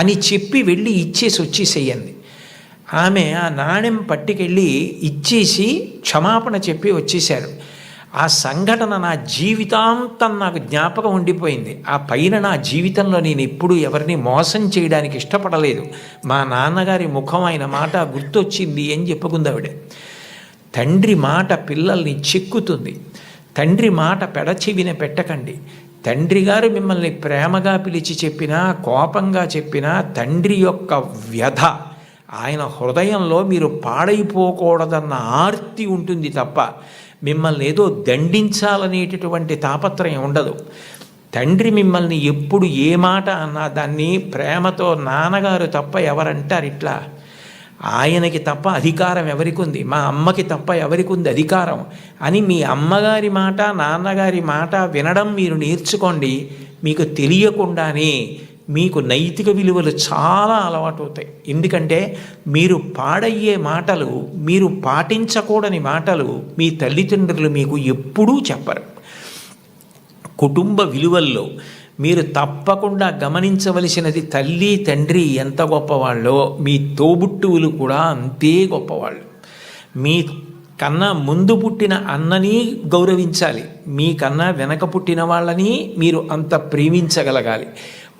అని చెప్పి వెళ్ళి ఇచ్చేసి వచ్చేసేయండి. ఆమె ఆ నాణ్యం పట్టుకెళ్ళి ఇచ్చేసి క్షమాపణ చెప్పి వచ్చేశారు. ఆ సంఘటన నా జీవితాంతం నాకు జ్ఞాపకం ఉండిపోయింది. ఆ పైన నా జీవితంలో నేను ఎప్పుడు ఎవరిని మోసం చేయడానికి ఇష్టపడలేదు. మా నాన్నగారి ముఖం ఆయన మాట గుర్తొచ్చింది అని చెప్పుకుందావిడే. తండ్రి మాట పిల్లల్ని చెక్కుతుంది. తండ్రి మాట పెడచెవిన పెట్టకండి. తండ్రి గారు మిమ్మల్ని ప్రేమగా పిలిచి చెప్పినా, కోపంగా చెప్పినా, తండ్రి యొక్క వ్యధ, ఆయన హృదయంలో మీరు పాడైపోకూడదన్న ఆర్తి ఉంటుంది తప్ప మిమ్మల్ని ఏదో దండించాలనేటటువంటి తాపత్రయం ఉండదు. తండ్రి మిమ్మల్ని ఎప్పుడు ఏ మాట అన్నా దాన్ని ప్రేమతో, నాన్నగారు తప్ప ఎవరంటారు ఇట్లా, ఆయనకి తప్ప అధికారం ఎవరికి ఉంది, మా అమ్మకి తప్ప ఎవరికి ఉంది అధికారం అని మీ అమ్మగారి మాట, నాన్నగారి మాట వినడం మీరు నేర్చుకోండి. మీకు తెలియకుండానే మీకు నైతిక విలువలు చాలా అలవాటు అవుతాయి. ఎందుకంటే మీరు పాడయ్యే మాటలు, మీరు పాటించకూడని మాటలు మీ తల్లిదండ్రులు మీకు ఎప్పుడూ చెప్పరు. కుటుంబ విలువల్లో మీరు తప్పకుండా గమనించవలసినది, తల్లి తండ్రి ఎంత గొప్పవాళ్ళో మీ తోబుట్టువులు కూడా అంతే గొప్పవాళ్ళు. మీ కన్నా ముందు పుట్టిన అన్నని గౌరవించాలి, మీకన్నా వెనక పుట్టిన వాళ్ళని మీరు అంత ప్రేమించగలగాలి.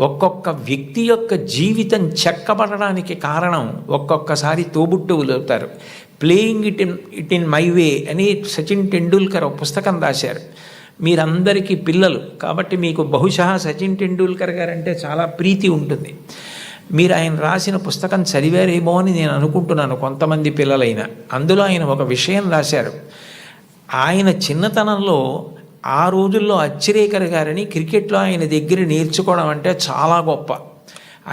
ఒక్కొక్క వ్యక్తి యొక్క జీవితం చెక్కబడడానికి కారణం ఒక్కొక్కసారి తోబుట్టువులు అవుతారు. Playing it in my way అని సచిన్ టెండూల్కర్ ఒక పుస్తకం రాశారు. మీరందరికీ పిల్లలు కాబట్టి మీకు బహుశా సచిన్ టెండూల్కర్ గారు అంటే చాలా ప్రీతి ఉంటుంది. మీరు ఆయన రాసిన పుస్తకం చదివారేమో అని నేను అనుకుంటున్నాను, కొంతమంది పిల్లలైనా. అందులో ఆయన ఒక విషయం రాశారు. ఆయన చిన్నతనంలో ఆ రోజుల్లో అచ్రేకర్ గారిని క్రికెట్లో ఆయన దగ్గర నేర్చుకోవడం అంటే చాలా గొప్ప.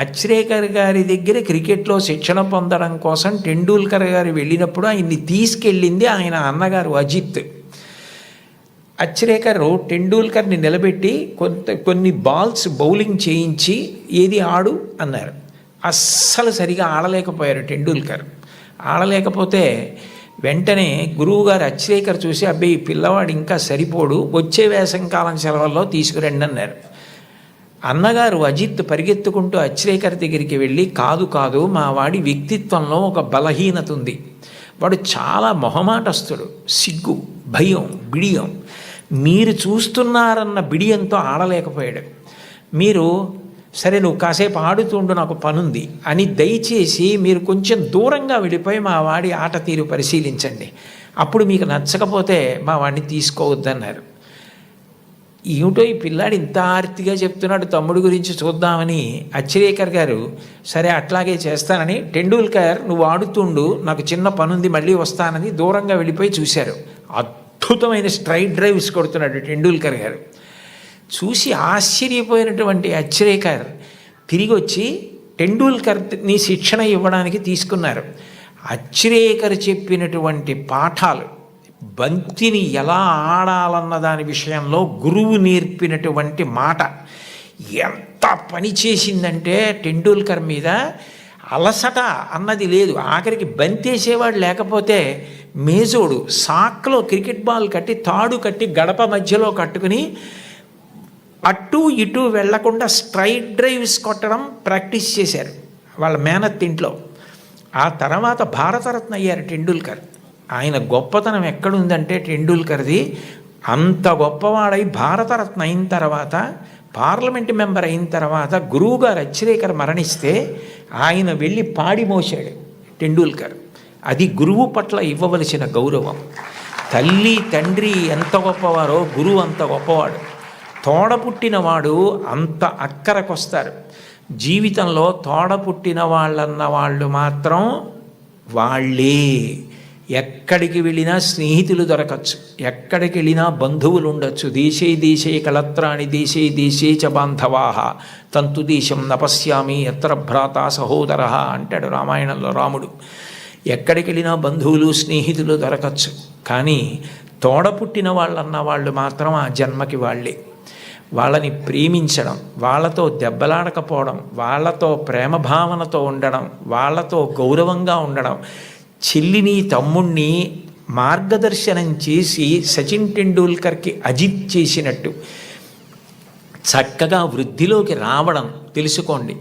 అచ్రేకర్ గారి దగ్గర క్రికెట్లో శిక్షణ పొందడం కోసం టెండూల్కర్ గారు వెళ్ళినప్పుడు ఆయన్ని తీసుకెళ్ళింది ఆయన అన్నగారు అజిత్. అచ్రేకర్ టెండూల్కర్ని నిలబెట్టి కొన్ని బాల్స్ బౌలింగ్ చేయించి ఏది ఆడు అన్నారు. అస్సలు సరిగా ఆడలేకపోయారు టెండూల్కర్. ఆడలేకపోతే వెంటనే గురువుగారు అచ్రేకర్ చూసి, అబ్బాయి ఈ పిల్లవాడు ఇంకా సరిపోడు, వచ్చే వేసంకాలం సెలవుల్లో తీసుకురండి అన్నారు. అన్నగారు అజిత్ పరిగెత్తుకుంటూ అచ్రేకర్ దగ్గరికి వెళ్ళి, కాదు మా వాడి వ్యక్తిత్వంలో ఒక బలహీనత ఉంది, వాడు చాలా మొహమాటస్తుడు, సిగ్గు, భయం, బిడియం, మీరు చూస్తున్నారన్న బిడియంతో ఆడలేకపోయాడు. మీరు సరే నువ్వు కాసేపు ఆడుతుండు, నాకు పనుంది అని దయచేసి మీరు కొంచెం దూరంగా వెళ్ళిపోయి మా వాడి ఆట తీరు పరిశీలించండి, అప్పుడు మీకు నచ్చకపోతే మా వాడిని తీసుకోవద్దన్నారు. ఏమిటో ఈ పిల్లాడు ఇంత ఆర్తిగా చెప్తున్నాడు తమ్ముడు గురించి చూద్దామని అచ్రేకర్ గారు సరే అట్లాగే చేస్తానని, టెండూల్కర్ నువ్వు ఆడుతుండు, నాకు చిన్న పనుంది మళ్ళీ వస్తానని దూరంగా వెళ్ళిపోయి చూశారు. అద్భుతమైన స్ట్రైట్ డ్రైవ్స్ కొడుతున్నాడు టెండూల్కర్ గారు. చూసి ఆశ్చర్యపోయినటువంటి అచ్రేకర్ తిరిగి వచ్చి టెండూల్కర్ని శిక్షణ ఇవ్వడానికి తీసుకున్నారు. అచ్రేకర్ చెప్పినటువంటి పాఠాలు, బంతిని ఎలా ఆడాలన్న దాని విషయంలో గురువు నేర్పినటువంటి మాట ఎంత పని చేసిందంటే టెండూల్కర్ మీద అలసట అన్నది లేదు. ఆఖరికి బంతేసేవాడు లేకపోతే మేజోడు సాక్లో క్రికెట్ బాల్ కట్టి తాడు కట్టి గడప మధ్యలో కట్టుకుని అటు ఇటు వెళ్లకుండా స్ట్రైట్ డ్రైవ్స్ కొట్టడం ప్రాక్టీస్ చేశారు వాళ్ళ మేనత్ ఇంట్లో. ఆ తర్వాత భారతరత్న అయ్యారు టెండూల్కర్. ఆయన గొప్పతనం ఎక్కడుందంటే టెండూల్కర్ది, అంత గొప్పవాడై భారతరత్న అయిన తర్వాత, పార్లమెంట్ మెంబర్ అయిన తర్వాత గురువుగారు అచ్రేకర్ మరణిస్తే ఆయన వెళ్ళి పాడి మోసాడు టెండూల్కర్. అది గురువు పట్ల ఇవ్వవలసిన గౌరవం. తల్లి తండ్రి ఎంత గొప్పవారో గురువు అంత గొప్పవాడు. తోడపుట్టినవాడు అంత అక్కరకొస్తారు. జీవితంలో తోడపుట్టిన వాళ్ళన్న వాళ్ళు మాత్రం వాళ్ళే. ఎక్కడికి వెళ్ళినా స్నేహితులు దొరకచ్చు, ఎక్కడికి వెళ్ళినా బంధువులు ఉండొచ్చు. దేశే కళత్రాణి దేశే చ బాంధవాహ తంతు దేశం నపశ్యామి ఎత్ర భ్రాత సహోదర అంటాడు రామాయణంలో రాముడు. ఎక్కడికి వెళ్ళినా బంధువులు స్నేహితులు దొరకచ్చు, కానీ తోడపుట్టిన వాళ్ళన్న వాళ్ళు మాత్రం ఆ జన్మకి వాళ్ళే. వాళ్ళని ప్రేమించడం, వాళ్ళతో దెబ్బలాడకపోవడం, వాళ్ళతో ప్రేమ భావనతో ఉండడం, వాళ్ళతో గౌరవంగా ఉండడం. చెల్లిని తమ్ముణ్ణి మార్గదర్శనం చేసి సచిన్ టెండూల్కర్కి అజిత్ చేసినట్టు చక్కగా వృద్ధిలోకి రావడం తెలుసుకోండి.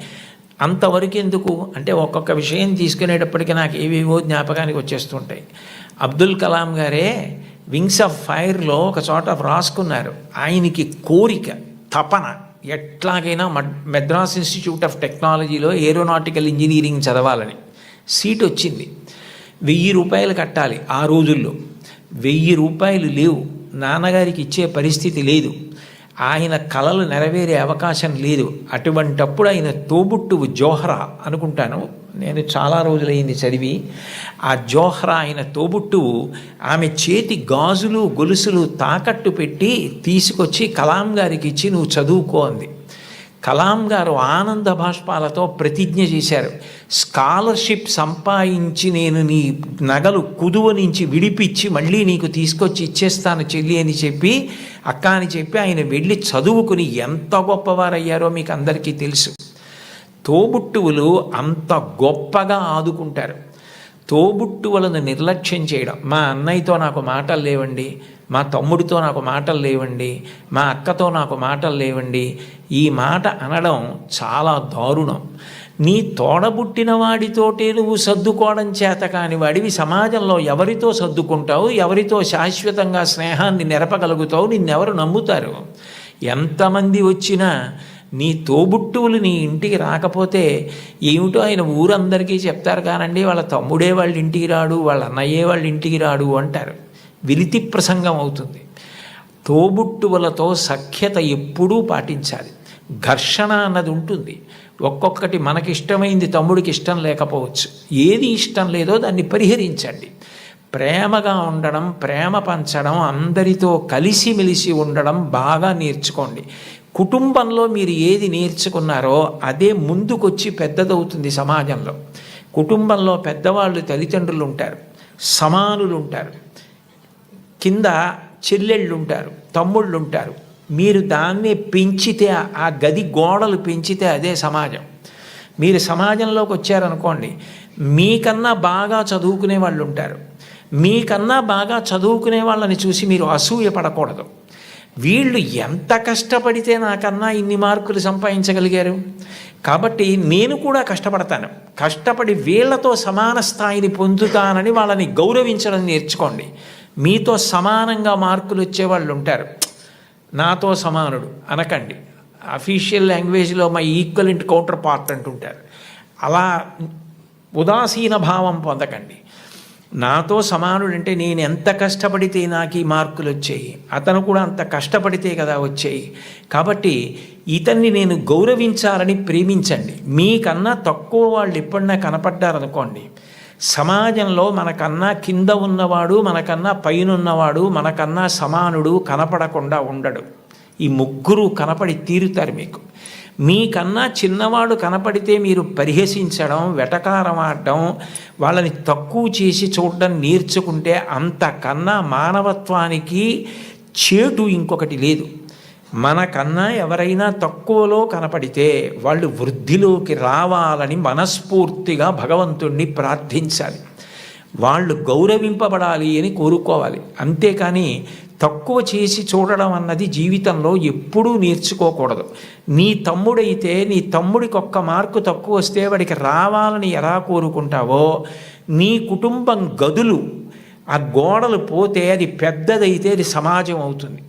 అంతవరకు ఎందుకు అంటే ఒక్కొక్క విషయం తీసుకునేటప్పటికీ నాకు ఏవేవో జ్ఞాపకానికి వచ్చేస్తుంటాయి. అబ్దుల్ కలాం గారే వింగ్స్ ఆఫ్ ఫైర్లో ఒక చోట రాసుకున్నారు, ఆయనకి కోరిక, తపన ఎట్లాగైనా మెడ్రాస్ ఇన్స్టిట్యూట్ ఆఫ్ టెక్నాలజీలో ఏరోనాటికల్ ఇంజనీరింగ్ చదవాలని. సీట్ వచ్చింది. 1000 రూపాయలు కట్టాలి. ఆ రోజుల్లో 1000 రూపాయలు లేవు, నాన్నగారికి ఇచ్చే పరిస్థితి లేదు, ఆయన కలలు నెరవేరే అవకాశం లేదు. అటువంటప్పుడు ఆయన తోబుట్టువు జోహ్రా అనుకుంటాను, నేను చాలా రోజులైంది చదివి, ఆ జోహ్రా ఆయన తోబుట్టువు ఆమె చేతి గాజులు గొలుసులు తాకట్టు పెట్టి తీసుకొచ్చి కలాం గారికి ఇచ్చి నువ్వు చదువుకో అంది. కలాం గారు ఆనంద బాష్పాలతో ప్రతిజ్ఞ చేశారు, స్కాలర్షిప్ సంపాదించి నేను నీ నగలు కుదువ నుంచి విడిపించి మళ్ళీ నీకు తీసుకొచ్చి ఇచ్చేస్తాను చెల్లి అని చెప్పి, అక్క అని చెప్పి ఆయన వెళ్ళి చదువుకుని ఎంత గొప్పవారయ్యారో మీకు అందరికీ తెలుసు. తోబుట్టువులు అంత గొప్పగా ఆదుకుంటారు. తోబుట్టువులను నిర్లక్ష్యం చేయడం. మా అన్నయ్యతో నాకు మాటలు లేవండి, మా తమ్ముడితో నాకు మాటలు లేవండి, మా అక్కతో నాకు మాటలు లేవండి, ఈ మాట అనడం చాలా దారుణం. నీ తోడబుట్టిన వాడితోటే నువ్వు సర్దుకోవడం చేత కాని వాడివి సమాజంలో ఎవరితో సర్దుకుంటావు? ఎవరితో శాశ్వతంగా స్నేహాన్ని నెరపగలుగుతావు? నిన్నెవరు నమ్ముతారు? ఎంతమంది వచ్చినా నీ తోబుట్టువులు నీ ఇంటికి రాకపోతే ఏమిటో ఆయన ఊరందరికీ చెప్తారు కానండి, వాళ్ళ తమ్ముడే వాళ్ళ ఇంటికి రాడు, వాళ్ళ అన్నయ్యే వాళ్ళ ఇంటికి రాడు అంటారు. విలితి ప్రసంగం అవుతుంది. తోబుట్టువులతో సఖ్యత ఎప్పుడూ పాటించాలి. ఘర్షణ అన్నది ఉంటుంది. ఒక్కొక్కటి మనకిష్టమైంది తమ్ముడికి ఇష్టం లేకపోవచ్చు. ఏది ఇష్టం లేదో దాన్ని పరిహరించండి. ప్రేమగా ఉండడం, ప్రేమ పంచడం, అందరితో కలిసిమెలిసి ఉండడం బాగా నేర్చుకోండి. కుటుంబంలో మీరు ఏది నేర్చుకున్నారో అదే ముందుకొచ్చి పెద్దదవుతుంది సమాజంలో. కుటుంబంలో పెద్దవాళ్ళు తల్లిదండ్రులు ఉంటారు, సమానులు ఉంటారు, కింద చెల్లెళ్ళు ఉంటారు, తమ్ముళ్ళు ఉంటారు. మీరు దాన్ని పెంచితే, ఆ గది గోడలు పెంచితే అదే సమాజం. మీరు సమాజంలోకి వచ్చారనుకోండి, మీకన్నా బాగా చదువుకునే వాళ్ళు ఉంటారు. మీకన్నా బాగా చదువుకునే వాళ్ళని చూసి మీరు అసూయ పడకూడదు. వీళ్ళు ఎంత కష్టపడితే నాకన్నా ఇన్ని మార్కులు సంపాదించగలిగారు, కాబట్టి నేను కూడా కష్టపడతాను, కష్టపడి వీళ్లతో సమాన స్థాయిని పొందుతానని వాళ్ళని గౌరవించడం నేర్చుకోండి. మీతో సమానంగా మార్కులు వచ్చేవాళ్ళు ఉంటారు, నాతో సమానుడు అనకండి. అఫీషియల్ లాంగ్వేజ్లో మై ఈక్వలెంట్ కౌంటర్ పార్ట్ అంటుంటారు. అలా ఉదాసీన భావం పొందకండి. నాతో సమానుడు అంటే నేను ఎంత కష్టపడితే నాకు ఈ మార్కులు వచ్చాయి, అతను కూడా అంత కష్టపడితే కదా వచ్చాయి, కాబట్టి ఇతన్ని నేను గౌరవించాలని ప్రేమించండి. మీకన్నా తక్కువ వాళ్ళు ఎప్పుడన్నా కనపడ్డారనుకోండి, సమాజంలో మనకన్నా కింద ఉన్నవాడు, మనకన్నా పైన ఉన్నవాడు, మనకన్నా సమానుడు కనపడకుండా ఉండడు. ఈ ముగ్గురు కనపడి తీరుతారు మీకు. మీకన్నా చిన్నవాడు కనపడితే మీరు పరిహసించడం, వెటకారం ఆడడం, వాళ్ళని తక్కువ చేసి చూడడం నేర్చుకుంటే అంతకన్నా మానవత్వానికి చేటు ఇంకొకటి లేదు. మనకన్నా ఎవరైనా తక్కువలో కనపడితే వాళ్ళు వృద్ధిలోకి రావాలని మనస్ఫూర్తిగా భగవంతుణ్ణి ప్రార్థించాలి. వాళ్ళు గౌరవింపబడాలి అని కోరుకోవాలి. అంతేకాని తక్కువ చేసి చూడడం అన్నది జీవితంలో ఎప్పుడూ నేర్చుకోకూడదు. నీ తమ్ముడైతే నీ తమ్ముడికి ఒక్క మార్కు తక్కువ వస్తే వాడికి రావాలని ఎలా కోరుకుంటావో, నీ కుటుంబం గదులు ఆ గోడలు పోతే అది పెద్దదైతే అది సమాజం అవుతుంది.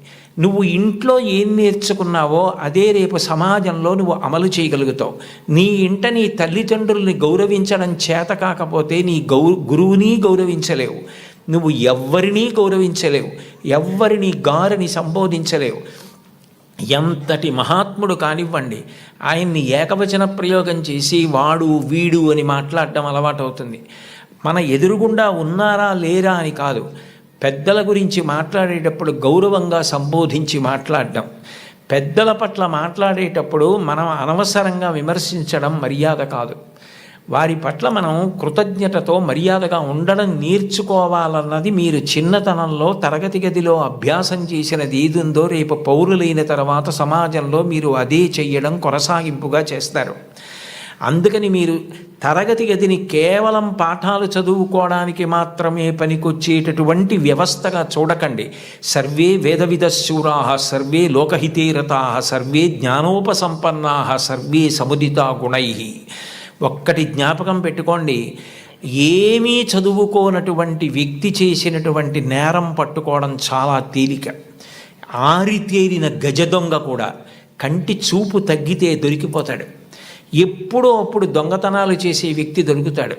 నువ్వు ఇంట్లో ఏం నేర్చుకున్నావో అదే రేపు సమాజంలో నువ్వు అమలు చేయగలుగుతావు. నీ ఇంట నీ తల్లిదండ్రుల్ని గౌరవించడం చేత కాకపోతే నీ గురువుని గౌరవించలేవు, నువ్వు ఎవ్వరినీ గౌరవించలేవు, ఎవ్వరిని గారిని సంబోధించలేవు. ఎంతటి మహాత్ముడు కానివ్వండి, ఆయన్ని ఏకవచన ప్రయోగం చేసి వాడు వీడు అని మాట్లాడడం అలవాటు అవుతుంది. మన ఎదురుగుండా ఉన్నారా లేరా అని కాదు, పెద్దల గురించి మాట్లాడేటప్పుడు గౌరవంగా సంబోధించి మాట్లాడడం. పెద్దల పట్ల మాట్లాడేటప్పుడు మనం అనవసరంగా విమర్శించడం మర్యాద కాదు. వారి పట్ల మనం కృతజ్ఞతతో మర్యాదగా ఉండడం నేర్చుకోవాలన్నది మీరు చిన్నతనంలో తరగతి గదిలో అభ్యాసం చేసినది ఏది ఉందో రేపు పౌరులైన తర్వాత సమాజంలో మీరు అదే చెయ్యడం కొనసాగింపుగా చేస్తారు. అందుకని మీరు తరగతి గదిని కేవలం పాఠాలు చదువుకోవడానికి మాత్రమే పనికొచ్చేటటువంటి వ్యవస్థగా చూడకండి. సర్వే వేదవిదశూరా, సర్వే లోకహితే రతా, సర్వే జ్ఞానోపసంపన్నా, సర్వే సముదితా గుణై. ఒక్కటి జ్ఞాపకం పెట్టుకోండి, ఏమీ చదువుకోనటువంటి వ్యక్తి చేసినటువంటి నేరం పట్టుకోవడం చాలా తేలిక. ఆరితేరిన గజదొంగ కూడా కంటి చూపు తగ్గితే దొరికిపోతాడు. ఎప్పుడో అప్పుడు దొంగతనాలు చేసే వ్యక్తి దొరుకుతాడు.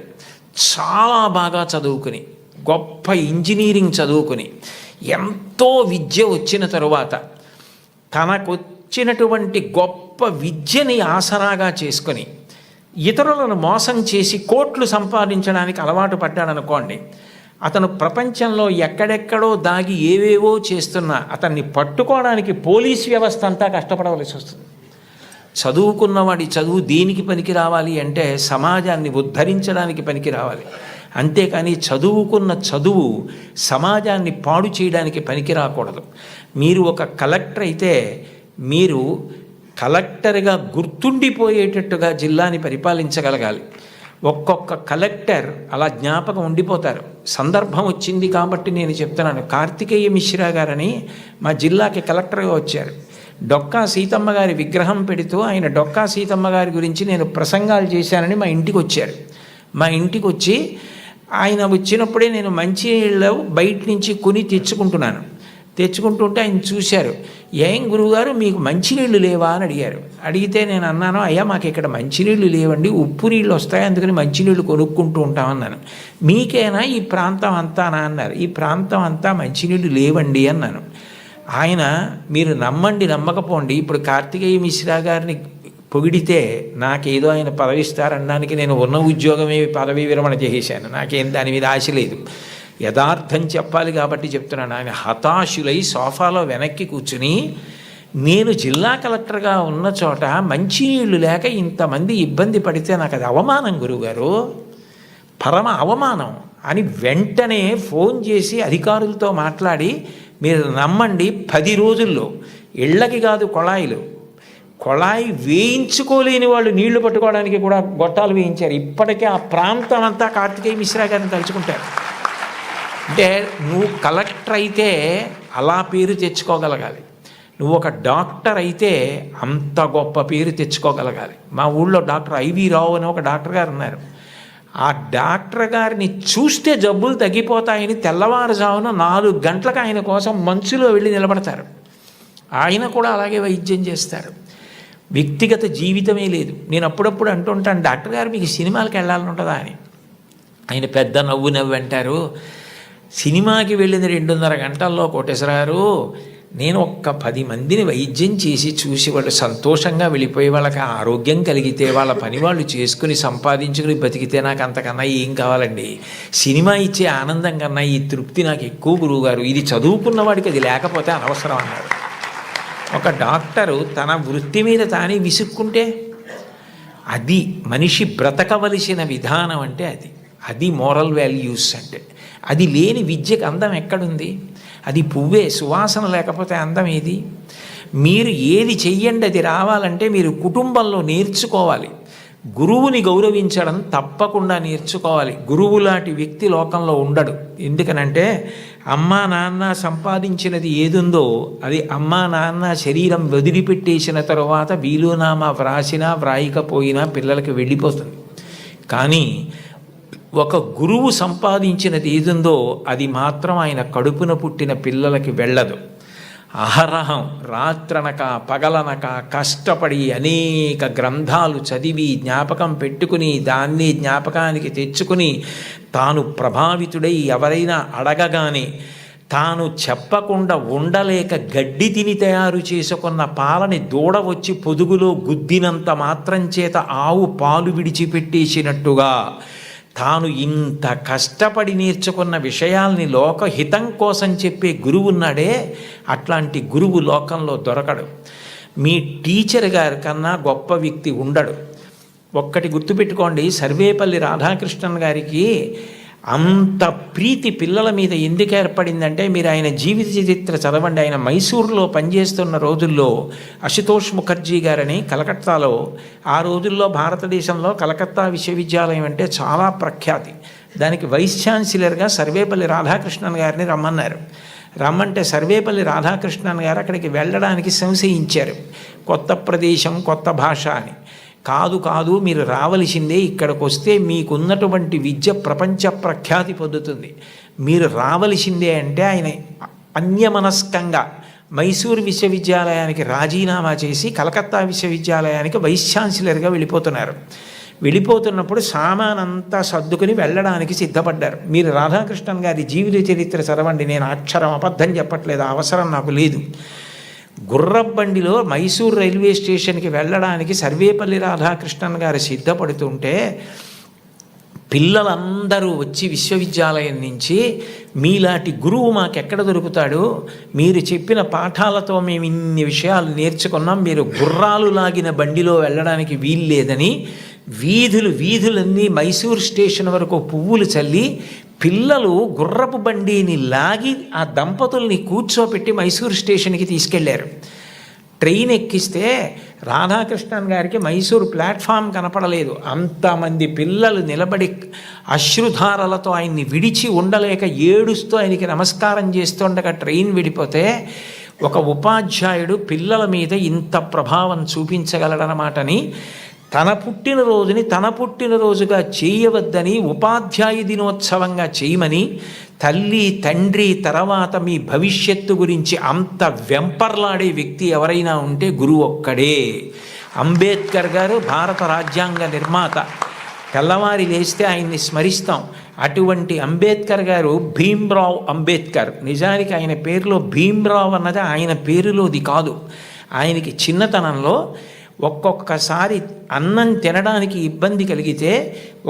చాలా బాగా చదువుకుని, గొప్ప ఇంజనీరింగ్ చదువుకుని, ఎంతో విద్య వచ్చిన తరువాత తనకొచ్చినటువంటి గొప్ప విద్యని ఆసరాగా చేసుకొని ఇతరులను మోసం చేసి కోట్లు సంపాదించడానికి అలవాటు పడ్డాడనుకోండి, అతను ప్రపంచంలో ఎక్కడెక్కడో దాగి ఏవేవో చేస్తున్నా అతన్ని పట్టుకోవడానికి పోలీస్ వ్యవస్థ అంతా కష్టపడవలసి వస్తుంది. చదువుకున్నవాడి చదువు దేనికి పనికి రావాలి అంటే సమాజాన్ని ఉద్ధరించడానికి పనికి రావాలి. అంతేకాని చదువుకున్న చదువు సమాజాన్ని పాడు చేయడానికి పనికి రాకూడదు. మీరు ఒక కలెక్టర్ అయితే మీరు కలెక్టర్గా గుర్తుండిపోయేటట్టుగా జిల్లాని పరిపాలించగలగాలి. ఒక్కొక్క కలెక్టర్ అలా జ్ఞాపకం ఉండిపోతారు. సందర్భం వచ్చింది కాబట్టి నేను చెప్తున్నాను. కార్తికేయ మిశ్రా గారని మా జిల్లాకి కలెక్టర్గా వచ్చారు. డొక్కా సీతమ్మ గారి విగ్రహం పెడుతూ ఆయన డొక్కా సీతమ్మ గారి గురించి నేను ప్రసంగాలు చేశానని మా ఇంటికి వచ్చారు. మా ఇంటికి వచ్చి ఆయన వచ్చినప్పుడే నేను మంచినీళ్ళు బయట నుంచి కొని తెచ్చుకుంటుంటే ఆయన చూశారు. ఏం గురువుగారు మీకు మంచినీళ్ళు లేవా అని అడిగారు. అడిగితే నేను అన్నాను, అయ్యా మాకు ఇక్కడ మంచినీళ్ళు లేవండి, ఉప్పు నీళ్ళు వస్తాయి, అందుకని మంచినీళ్ళు కొనుక్కుంటూ ఉంటామన్నాను. మీకేనా ఈ ప్రాంతం అంతానా అన్నారు. ఈ ప్రాంతం అంతా మంచినీళ్ళు లేవండి అన్నాను. ఆయన మీరు నమ్మండి నమ్మకపోండి, ఇప్పుడు కార్తికేయ మిశ్రా గారిని పొగిడితే నాకేదో ఆయన పదవి ఇస్తారనడానికి నేను ఉన్న ఉద్యోగమే పదవి విరమణ చేసేసాను. నాకేం దాని మీద ఆశ లేదు. యథార్థం చెప్పాలి కాబట్టి చెప్తున్నాను. ఆయన హతాశులై సోఫాలో వెనక్కి కూర్చుని నేను జిల్లా కలెక్టర్గా ఉన్న చోట మంచినీళ్ళు లేక ఇంతమంది ఇబ్బంది పడితే నాకు అది అవమానం గురువుగారు, పరమ అవమానం అని వెంటనే ఫోన్ చేసి అధికారులతో మాట్లాడి మీరు నమ్మండి 10 రోజుల్లో ఇళ్ళకి కాదు కొళాయి వేయించుకోలేని వాళ్ళు నీళ్లు పట్టుకోవడానికి కూడా గొట్టాలు వేయించారు. ఇప్పటికే ఆ ప్రాంతం అంతా కార్తికేయ మిశ్రా గారిని తలుచుకుంటారు. అంటే నువ్వు కలెక్టర్ అయితే అలా పేరు తెచ్చుకోగలగాలి, నువ్వు ఒక డాక్టర్ అయితే అంత గొప్ప పేరు తెచ్చుకోగలగాలి. మా ఊళ్ళో డాక్టర్ ఐవి రావు అని ఒక డాక్టర్ గారు ఉన్నారు. ఆ డాక్టర్ గారిని చూస్తే జబ్బులు తగ్గిపోతాయని తెల్లవారుజామున 4 గంటలకు ఆయన కోసం మంచులో వెళ్ళి నిలబడతారు. ఆయన కూడా అలాగే వైద్యం చేస్తారు. వ్యక్తిగత జీవితమే లేదు. నేను అప్పుడప్పుడు అంటుంటాను, డాక్టర్ గారు మీకు సినిమాలకు వెళ్ళాలని ఉంటుందా అని. ఆయన పెద్ద నవ్వు అంటారు, సినిమాకి వెళ్ళిన 2.5 గంటల్లో కోటేశ్వరారు నేను ఒక్క 10 మందిని వైద్యం చేసి చూసి వాళ్ళు సంతోషంగా వెళ్ళిపోయి వాళ్ళకి ఆరోగ్యం కలిగితే వాళ్ళ పని వాళ్ళు చేసుకుని సంపాదించుకుని బతికితే నాకు అంతకన్నా ఏం కావాలండి. సినిమా ఇచ్చే ఆనందం కన్నా ఈ తృప్తి నాకు ఎక్కువ గురువుగారు. ఇది చదువుకున్న వాడికి అది లేకపోతే అనవసరం అన్నారు. ఒక డాక్టరు తన వృత్తి మీద తానే విసుక్కుంటే అది మనిషి బ్రతకవలసిన విధానం అంటే అది మోరల్ వాల్యూస్ అంటే. అది లేని విద్యకు అందం ఎక్కడుంది? అది పువ్వే, సువాసన లేకపోతే అందం ఏది? మీరు ఏది చెయ్యండి అది రావాలంటే మీరు కుటుంబంలో నేర్చుకోవాలి. గురువుని గౌరవించడం తప్పకుండా నేర్చుకోవాలి. గురువు లాంటి వ్యక్తి లోకంలో ఉండడు. ఎందుకనంటే అమ్మా నాన్న సంపాదించినది ఏదుందో అది అమ్మా నాన్న శరీరం వదిలిపెట్టేసిన తరువాత వీలునామా వ్రాసినా వ్రాయకపోయినా పిల్లలకి వెళ్ళిపోతుంది. కానీ ఒక గురువు సంపాదించినది ఏదుందో అది మాత్రం ఆయన కడుపున పుట్టిన పిల్లలకి వెళ్ళదు. అహరహం రాత్రనక పగలనక కష్టపడి అనేక గ్రంథాలు చదివి జ్ఞాపకం పెట్టుకుని దాన్ని జ్ఞాపకానికి తెచ్చుకుని తాను ప్రభావితుడై ఎవరైనా అడగగానే తాను చెప్పకుండా ఉండలేక గడ్డి తిని తయారు చేసుకున్న పాలని దూడ వచ్చి పొదుగులో గుద్దినంత మాత్రం చేత ఆవు పాలు విడిచిపెట్టేసినట్టుగా తాను ఇంత కష్టపడి నేర్చుకున్న విషయాల్ని లోకహితం కోసం చెప్పే గురువు ఉన్నాడే, అట్లాంటి గురువు లోకంలో దొరకడు. మీ టీచర్ గారి కన్నా గొప్ప వ్యక్తి ఉండడు. ఒక్కటి గుర్తుపెట్టుకోండి, సర్వేపల్లి రాధాకృష్ణన్ గారికి అంత ప్రీతి పిల్లల మీద ఎందుకు ఏర్పడిందంటే మీరు ఆయన జీవిత చరిత్ర చదవండి. ఆయన మైసూరులో పనిచేస్తున్న రోజుల్లో అశుతోష్ ముఖర్జీ గారని కలకత్తాలో, ఆ రోజుల్లో భారతదేశంలో కలకత్తా విశ్వవిద్యాలయం అంటే చాలా ప్రఖ్యాతి. దానికి వైస్ ఛాన్సలర్గా సర్వేపల్లి రాధాకృష్ణన్ గారిని రమ్మంటే సర్వేపల్లి రాధాకృష్ణన్ గారు అక్కడికి వెళ్ళడానికి సంశయించారు. కొత్త ప్రదేశం, కొత్త భాష అని. కాదు మీరు రావలసిందే, ఇక్కడికి వస్తే మీకున్నటువంటి విద్య ప్రపంచ ప్రఖ్యాతి పొందుతుంది, మీరు రావలసిందే అంటే ఆయన అన్యమనస్కంగా మైసూరు విశ్వవిద్యాలయానికి రాజీనామా చేసి కలకత్తా విశ్వవిద్యాలయానికి వైస్ ఛాన్సలర్గా వెళ్ళిపోతున్నప్పుడు సామానంతా సర్దుకుని వెళ్ళడానికి సిద్ధపడ్డారు. మీరు రాధాకృష్ణన్ గారి జీవిత చరిత్ర చదవండి, నేను అక్షరం అబద్ధం చెప్పట్లేదు, అవసరం నాకు లేదు. గుర్రబండిలో మైసూరు రైల్వే స్టేషన్కి వెళ్ళడానికి సర్వేపల్లి రాధాకృష్ణన్ గారు సిద్ధపడుతుంటే పిల్లలందరూ వచ్చి విశ్వవిద్యాలయం నుంచి మీలాంటి గురువు మాకెక్కడ దొరుకుతాడు, మీరు చెప్పిన పాఠాలతో మేము ఇన్ని విషయాలు నేర్చుకున్నాం, మీరు గుర్రాలు లాగిన బండిలో వెళ్ళడానికి వీల్లేదని వీధులన్నీ మైసూరు స్టేషన్ వరకు పువ్వులు చల్లి పిల్లలు గుర్రపు బండిని లాగి ఆ దంపతుల్ని కూర్చోపెట్టి మైసూరు స్టేషన్కి తీసుకెళ్లారు. ట్రైన్ ఎక్కిస్తే రాధాకృష్ణన్ గారికి మైసూరు ప్లాట్ఫామ్ కనపడలేదు. అంతమంది పిల్లలు నిలబడి అశ్రుధారలతో ఆయన్ని విడిచి ఉండలేక ఏడుస్తూ ఆయనకి నమస్కారం చేస్తుండగా ట్రైన్ విడిపోతే ఒక ఉపాధ్యాయుడు పిల్లల మీద ఇంత ప్రభావం చూపించగలడనమాటని తన పుట్టినరోజుగా చేయవద్దని ఉపాధ్యాయ దినోత్సవంగా చేయమని తల్లి తండ్రి తర్వాత మీ భవిష్యత్తు గురించి అంత వెంపర్లాడే వ్యక్తి ఎవరైనా ఉంటే గురువు ఒక్కడే. అంబేద్కర్ గారు భారత రాజ్యాంగ నిర్మాత. తెల్లవారి లేస్తే ఆయన్ని స్మరిస్తాం. అటువంటి అంబేద్కర్ గారు భీమ్రావ్ అంబేద్కర్. నిజానికి ఆయన పేరులో భీమ్రావ్ అన్నది ఆయన పేరులోది కాదు. ఆయనకి చిన్నతనంలో ఒక్కొక్కసారి అన్నం తినడానికి ఇబ్బంది కలిగితే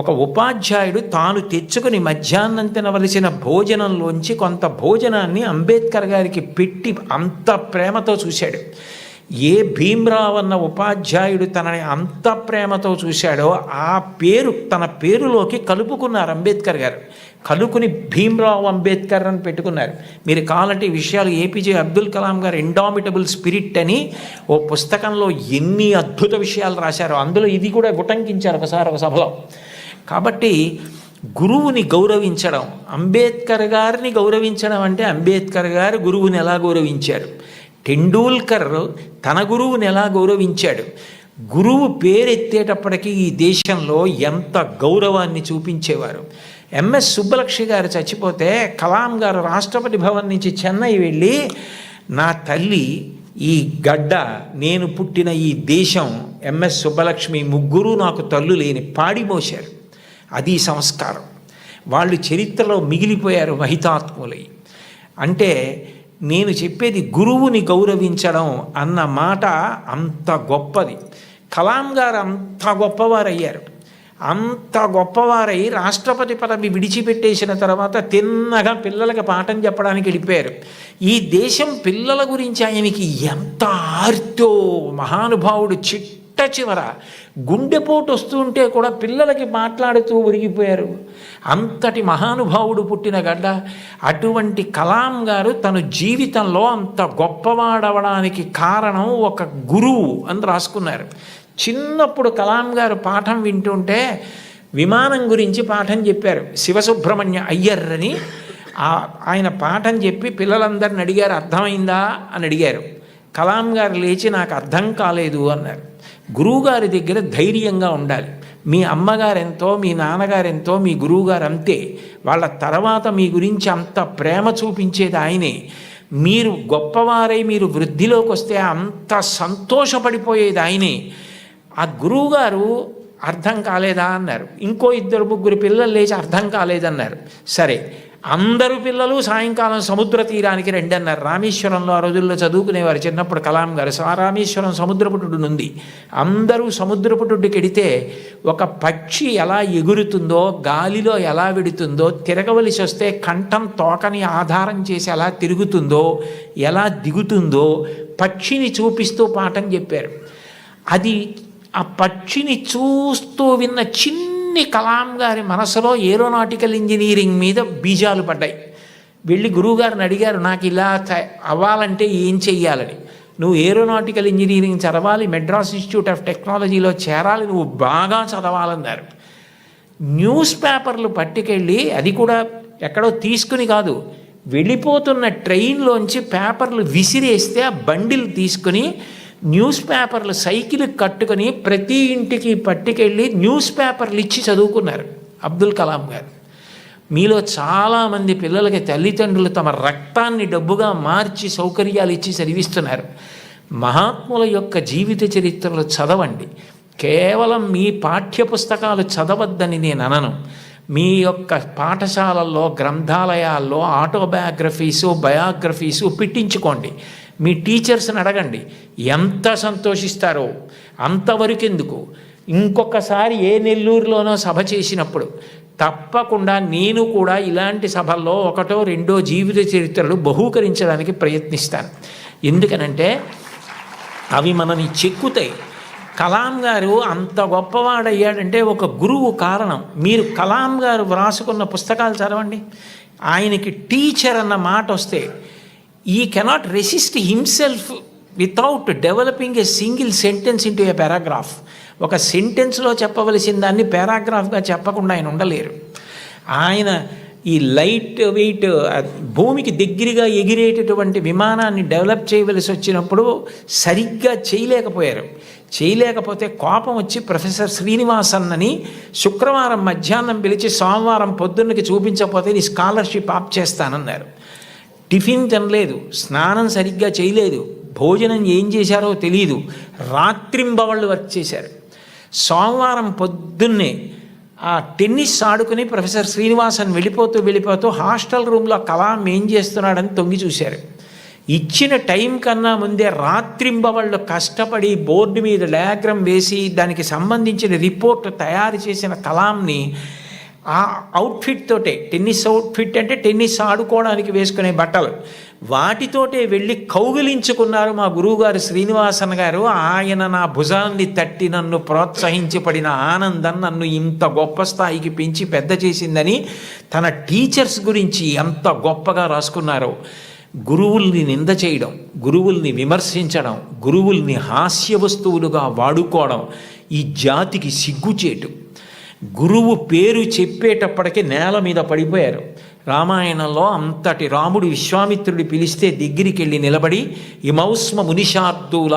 ఒక ఉపాధ్యాయుడు తాను తెచ్చుకుని మధ్యాహ్నం తినవలసిన భోజనంలోంచి కొంత భోజనాన్ని అంబేద్కర్ గారికి పెట్టి అంత ప్రేమతో చూశాడు. ఏ భీమ్రావ్ అన్న ఉపాధ్యాయుడు తనని అంత ప్రేమతో చూశాడో ఆ పేరు తన పేరులోకి కలుపుకున్నారు అంబేద్కర్ గారు. కలుపుకుని భీమ్రావ్ అంబేద్కర్ అని పెట్టుకున్నారు. మీరు కావాలంటే ఈ విషయాలు ఏపీజే అబ్దుల్ కలాం గారు ఇండామిటబుల్ స్పిరిట్ అని ఓ పుస్తకంలో ఎన్ని అద్భుత విషయాలు రాశారో అందులో ఇది కూడా ఉటంకించారు ఒకసారి ఒక సభలో. కాబట్టి గురువుని గౌరవించడం, అంబేద్కర్ గారిని గౌరవించడం అంటే అంబేద్కర్ గారు గురువుని ఎలా గౌరవించారు, టెండూల్కర్ తన గురువుని ఎలా గౌరవించాడు, గురువు పేరెత్తేటప్పటికీ ఈ దేశంలో ఎంత గౌరవాన్ని చూపించేవారు. ఎంఎస్ సుబ్బలక్ష్మి గారు చచ్చిపోతే కలాం గారు రాష్ట్రపతి భవన్ నుంచి చెన్నై వెళ్ళి నా తల్లి, ఈ గడ్డ, నేను పుట్టిన ఈ దేశం, ఎంఎస్ సుబ్బలక్ష్మి ముగ్గురు నాకు తల్లు లేని పాడిమోశారు. అది సంస్కారం. వాళ్ళు చరిత్రలో మిగిలిపోయారు మహితాత్ములై. అంటే నేను చెప్పేది గురువుని గౌరవించడం అన్న మాట అంత గొప్పది. కలాం గారు అంత గొప్పవారయ్యారు. అంత గొప్పవారై రాష్ట్రపతి పదవి విడిచిపెట్టేసిన తర్వాత తిన్నగా పిల్లలకి పాఠం చెప్పడానికి వెళ్ళిపోయారు. ఈ దేశం పిల్లల గురించి ఆయనకి ఎంత ఆర్తో మహానుభావుడు. చిట్ట చివర గుండెపోటు వస్తుంటే కూడా పిల్లలకి మాట్లాడుతూ ఒరిగిపోయారు. అంతటి మహానుభావుడు పుట్టిన గడ్డ. అటువంటి కలాం గారు తన జీవితంలో అంత గొప్పవాడవడానికి కారణం ఒక గురువు అని రాసుకున్నారు. చిన్నప్పుడు కలాం గారు పాఠం వింటుంటే విమానం గురించి పాఠం చెప్పారు. శివసుబ్రహ్మణ్య అయ్యర్ అని ఆయన పాఠం చెప్పి పిల్లలందరిని అడిగారు, అర్థమైందా అని అడిగారు. కలాం గారు లేచి నాకు అర్థం కాలేదు అన్నారు. గురువుగారి దగ్గర ధైర్యంగా ఉండాలి. మీ అమ్మగారెంతో, మీ నాన్నగారెంతో, మీ గురువుగారు అంతే. వాళ్ళ తర్వాత మీ గురించి అంత ప్రేమ చూపించేది ఆయనే. మీరు గొప్పవారై మీరు వృద్ధిలోకి వస్తే అంత సంతోషపడిపోయేది ఆయనే. ఆ గురువుగారు అర్థం కాలేదా అన్నారు. ఇంకో 2-3 పిల్లలు లేచి అర్థం కాలేదన్నారు. సరే, అందరూ పిల్లలు సాయంకాలం సముద్ర తీరానికి రండి అన్నారు. రామేశ్వరంలో ఆ రోజుల్లో చదువుకునేవారు చిన్నప్పుడు కలాం గారు. రామేశ్వరం సముద్రపుటుడునుంది. అందరూ సముద్రపుటుడికి వెడితే ఒక పక్షి ఎలా ఎగురుతుందో, గాలిలో ఎలా వెడుతుందో, తిరగవలసి వస్తే కంఠం తోకని ఆధారం చేసి ఎలా తిరుగుతుందో, ఎలా దిగుతుందో పక్షిని చూపిస్తూ పాఠం చెప్పారు. అది ఆ పక్షిని చూస్తూ విన్న చిన్ని కలాం గారి మనసులో ఏరోనాటికల్ ఇంజనీరింగ్ మీద బీజాలు పడ్డాయి. వెళ్ళి గురువుగారిని అడిగారు, నాకు ఇలా అవ్వాలంటే ఏం చెయ్యాలని. నువ్వు ఏరోనాటికల్ ఇంజనీరింగ్ చదవాలి, మెడ్రాస్ ఇన్స్టిట్యూట్ ఆఫ్ టెక్నాలజీలో చేరాలి, నువ్వు బాగా చదవాలన్నారు. న్యూస్ పేపర్లు పట్టుకెళ్ళి, అది కూడా ఎక్కడో తీసుకుని కాదు, వెళ్ళిపోతున్న ట్రైన్లోంచి పేపర్లు విసిరేస్తే ఆ బండిల్ తీసుకుని న్యూస్ పేపర్లు సైకిల్ కట్టుకొని ప్రతి ఇంటికి పట్టుకెళ్ళి న్యూస్ పేపర్లు ఇచ్చి చదువుకున్నారు అబ్దుల్ కలాం గారు. మీలో చాలామంది పిల్లలకి తల్లిదండ్రులు తమ రక్తాన్ని డబ్బుగా మార్చి సౌకర్యాలు ఇచ్చి చదివిస్తున్నారు. మహాత్ముల యొక్క జీవిత చరిత్రలు చదవండి. కేవలం మీ పాఠ్యపుస్తకాలు చదవద్దని నేను అనను. మీ యొక్క పాఠశాలల్లో, గ్రంథాలయాల్లో ఆటోబయోగ్రఫీసు, బయోగ్రఫీసు పెట్టించుకోండి. మీ టీచర్స్ని అడగండి, ఎంత సంతోషిస్తారో. అంతవరకు ఎందుకు, ఇంకొకసారి ఏ నెల్లూరులోనో సభ చేసినప్పుడు తప్పకుండా నేను కూడా ఇలాంటి సభల్లో 1-2 జీవిత చరిత్రలు బహూకరించడానికి ప్రయత్నిస్తాను. ఎందుకనంటే అవి మనని చెక్కుతాయి. కలాం గారు అంత గొప్పవాడయ్యాడంటే ఒక గురువు కారణం. మీరు కలాం గారు వ్రాసుకున్న పుస్తకాలు చదవండి. ఆయనకి టీచర్ అన్న మాట వస్తే ఈ cannot resist himself without developing a single sentence into A paragraph. ఒక సెంటెన్స్లో చెప్పవలసిన దాన్ని పారాగ్రాఫ్గా చెప్పకుండా ఆయన ఉండలేరు. ఆయన ఈ లైట్ వెయిట్ భూమికి దగ్గరగా ఎగిరేటటువంటి విమానాన్ని డెవలప్ చేయవలసి వచ్చినప్పుడు సరిగ్గా చేయలేకపోతే కోపం వచ్చి ప్రొఫెసర్ శ్రీనివాసన్ అని శుక్రవారం మధ్యాహ్నం పిలిచి సోమవారం పొద్దున్నకి చూపించకపోతే నీ స్కాలర్షిప్ ఆప్ చేస్తానన్నారు. టిఫిన్ తినలేదు, స్నానం సరిగ్గా చేయలేదు, భోజనం ఏం చేశారో తెలియదు, రాత్రింబవళ్ళు వర్క్ చేశారు. సోమవారం పొద్దున్నే ఆ టెన్నిస్ ఆడుకుని ప్రొఫెసర్ శ్రీనివాసన్ వెళ్ళిపోతూ హాస్టల్ రూమ్లో కలాం ఏం చేస్తున్నాడని తొంగి చూశారు. ఇచ్చిన టైం కన్నా ముందే రాత్రింబవళ్ళు కష్టపడి బోర్డు మీద డయాగ్రామ్ వేసి దానికి సంబంధించిన రిపోర్ట్ తయారు చేసిన కలాంని ఆ అవుట్ఫిట్ తోటే, టెన్నిస్ అవుట్ఫిట్ అంటే టెన్నిస్ ఆడుకోవడానికి వేసుకునే బట్టలు, వాటితోటే వెళ్ళి కౌగిలించుకున్నారు మా గురువుగారు శ్రీనివాసన్ గారు. ఆయన నా భుజాన్ని తట్టి నన్ను ప్రోత్సహించి పడిన ఆనందం నన్ను ఇంత గొప్ప స్థాయికి పెంచి పెద్ద చేసిందని తన టీచర్స్ గురించి ఎంత గొప్పగా రాసుకున్నారో. గురువుల్ని నింద చేయడం, గురువుల్ని విమర్శించడం, గురువుల్ని హాస్య వస్తువులుగా వాడుకోవడం ఈ జాతికి సిగ్గుచేటు. గురువు పేరు చెప్పేటప్పటికీ నేల మీద పడిపోయారు. రామాయణంలో అంతటి రాముడు విశ్వామిత్రుడి పిలిస్తే దగ్గరికి వెళ్ళి నిలబడి ఇమౌస్మ మునిషార్దూల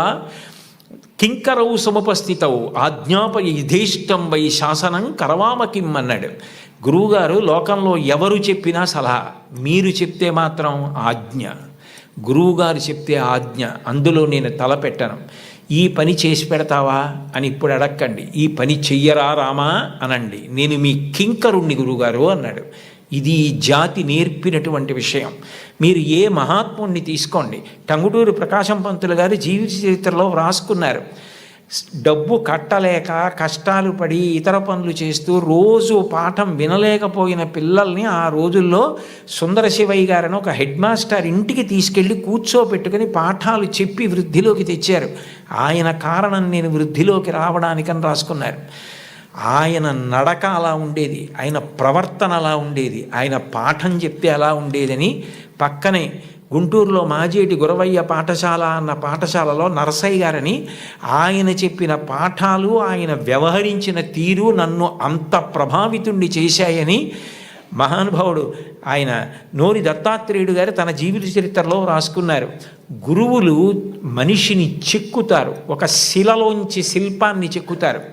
కింకరౌ సముపస్థితౌ ఆజ్ఞాపయ యథేష్టం వై శాసనం కరవామకిం అన్నాడు. గురువుగారు లోకంలో ఎవరు చెప్పినా సలహా, మీరు చెప్తే మాత్రం ఆజ్ఞ. గురువుగారు చెప్తే ఆజ్ఞ, అందులో నేను తలపెట్టను. ఈ పని చేసి పెడతావా అని ఇప్పుడు అడక్కండి, ఈ పని చెయ్యరా రామా అనండి, నేను మీ కింకరుణ్ణి గురువుగారు అన్నాడు. ఇది ఈ జాతి నేర్పినటువంటి విషయం. మీరు ఏ మహాత్ముణ్ణి తీసుకోండి, టంగుటూరి ప్రకాశం పంతులు గారు జీవిత చరిత్రలో వ్రాసుకున్నారు. డబ్బు కట్టలేక కష్టాలు పడి ఇతర పనులు చేస్తూ రోజు పాఠం వినలేకపోయిన పిల్లల్ని ఆ రోజుల్లో సుందర శివయ్య గారని ఒక హెడ్ మాస్టర్ ఇంటికి తీసుకెళ్ళి కూర్చోపెట్టుకుని పాఠాలు చెప్పి వృద్ధిలోకి తెచ్చారు. ఆయన కారణం నేను వృద్ధిలోకి రావడానికని రాసుకున్నారు. ఆయన నడక అలా ఉండేది, ఆయన ప్రవర్తన అలా ఉండేది, ఆయన పాఠం చెప్తే అలా ఉండేదని పక్కనే గుంటూరులో మాజేటి గురవయ్య పాఠశాల అన్న పాఠశాలలో నరసయ్య గారని ఆయన చెప్పిన పాఠాలు, ఆయన వ్యవహరించిన తీరు నన్ను అంత ప్రభావితుణ్ణి చేశాయని మహానుభావుడు ఆయన నోరి దత్తాత్రేయుడు గారు తన జీవిత చరిత్రలో రాసుకున్నారు. గురువులు మనిషిని చెక్కుతారు, ఒక శిలలోంచి శిల్పాన్ని చెక్కుతారు.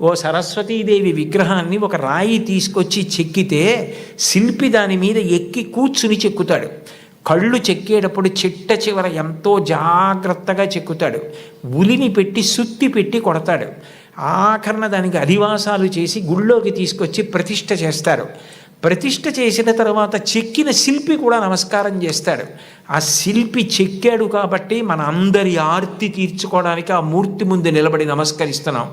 ఓ సరస్వతీదేవి విగ్రహాన్ని ఒక రాయి తీసుకొచ్చి చెక్కితే శిల్పి దాని మీద ఎక్కి కూర్చుని చెక్కుతాడు. కళ్ళు చెక్కేటప్పుడు చిట్ట చివర ఎంతో జాగ్రత్తగా చెక్కుతాడు. ఉలిని పెట్టి సుత్తి పెట్టి కొడతాడు. ఆఖరణ దానికి అధివాసాలు చేసి గుళ్ళోకి తీసుకొచ్చి ప్రతిష్ఠ చేస్తారు. ప్రతిష్ఠ చేసిన తర్వాత చెక్కిన శిల్పి కూడా నమస్కారం చేస్తాడు. ఆ శిల్పి చెక్కాడు కాబట్టి మన అందరి ఆర్తి తీర్చుకోవడానికి ఆ మూర్తి ముందు నిలబడి నమస్కరిస్తున్నాం.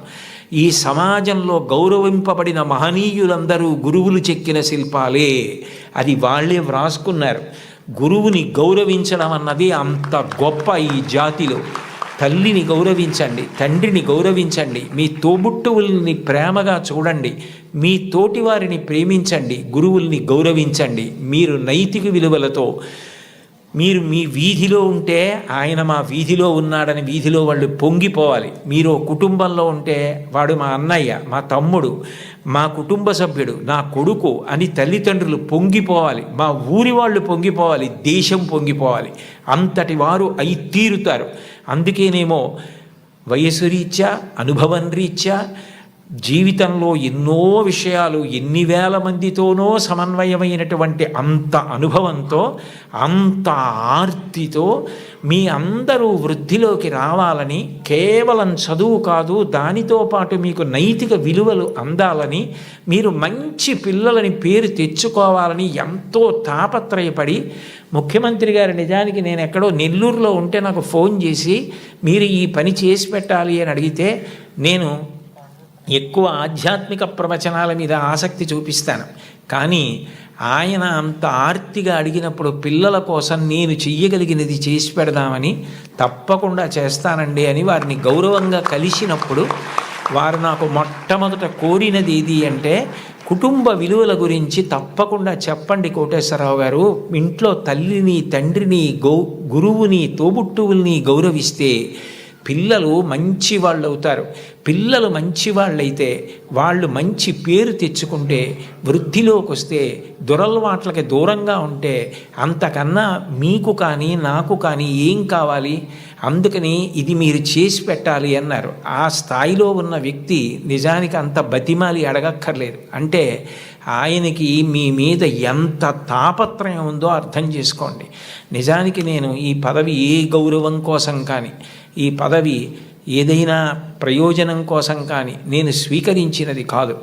ఈ సమాజంలో గౌరవింపబడిన మహనీయులందరూ గురువులు చెక్కిన శిల్పాలే, అది వాళ్ళే వ్రాసుకున్నారు. గురువుని గౌరవించడం అన్నది అంత గొప్ప ఈ జాతిలో. తల్లిని గౌరవించండి, తండ్రిని గౌరవించండి, మీ తోబుట్టువుల్ని ప్రేమగా చూడండి, మీ తోటివారిని ప్రేమించండి, గురువుల్ని గౌరవించండి. మీరు నైతిక విలువలతో మీరు మీ వీధిలో ఉంటే ఆయన మా వీధిలో ఉన్నాడని వీధిలో వాళ్ళు పొంగిపోవాలి. మీరు కుటుంబంలో ఉంటే వాడు మా అన్నయ్య, మా తమ్ముడు, మా కుటుంబ సభ్యుడు, నా కొడుకు అని తల్లిదండ్రులు పొంగిపోవాలి, మా ఊరి వాళ్ళు పొంగిపోవాలి, దేశం పొంగిపోవాలి. అంతటి వారు అయి తీరుతారు. అందుకేనేమో వయసు రీత్యా, అనుభవం రీత్యా జీవితంలో ఎన్నో విషయాలు ఎన్ని వేల మందితోనో సమన్వయమైనటువంటి అంత అనుభవంతో, అంత ఆర్తితో మీ అందరూ వృద్ధిలోకి రావాలని, కేవలం చదువు కాదు దానితో పాటు మీకు నైతిక విలువలు అందాలని, మీరు మంచి పిల్లలని పేరు తెచ్చుకోవాలని ఎంతో తాపత్రయపడి ముఖ్యమంత్రి గారు నిజానికి నేను ఎక్కడో నెల్లూరులో ఉంటే నాకు ఫోన్ చేసి మీరు ఈ పని చేసి పెట్టాలి అని అడిగితే నేను ఎక్కువ ఆధ్యాత్మిక ప్రవచనాల మీద ఆసక్తి చూపిస్తాను. కానీ ఆయన అంత ఆర్తిగా అడిగినప్పుడు పిల్లల కోసం నేను చెయ్యగలిగినది చేసి పెడదామని తప్పకుండా చేస్తానండి అని వారిని గౌరవంగా కలిసినప్పుడు వారు నాకు మొట్టమొదట కోరినది ఏది అంటే, కుటుంబ విలువల గురించి తప్పకుండా చెప్పండి కోటేశ్వరరావు గారు. ఇంట్లో తల్లిని, తండ్రిని, గురువుని, తోబుట్టువుల్ని గౌరవిస్తే పిల్లలు మంచి వాళ్ళు అవుతారు. పిల్లలు మంచి వాళ్ళైతే వాళ్ళు మంచి పేరు తెచ్చుకుంటే, వృద్ధిలోకి వస్తే, దురలవాట్లకి దూరంగా ఉంటే అంతకన్నా మీకు కానీ నాకు కానీ ఏం కావాలి? అందుకని ఇది మీరు చేసి పెట్టాలి అన్నారు. ఆ స్థాయిలో ఉన్న వ్యక్తి నిజానికి అంత బతిమాలి అడగక్కర్లేదు. అంటే ఆయనకి మీ మీద ఎంత తాపత్రయం ఉందో అర్థం చేసుకోండి. నిజానికి నేను ఈ పదవి ఏ గౌరవం కోసం కానీ, ఈ పదవి ఏదైనా ప్రయోజనం కోసం కానీ నేను స్వీకరించినది కాదు.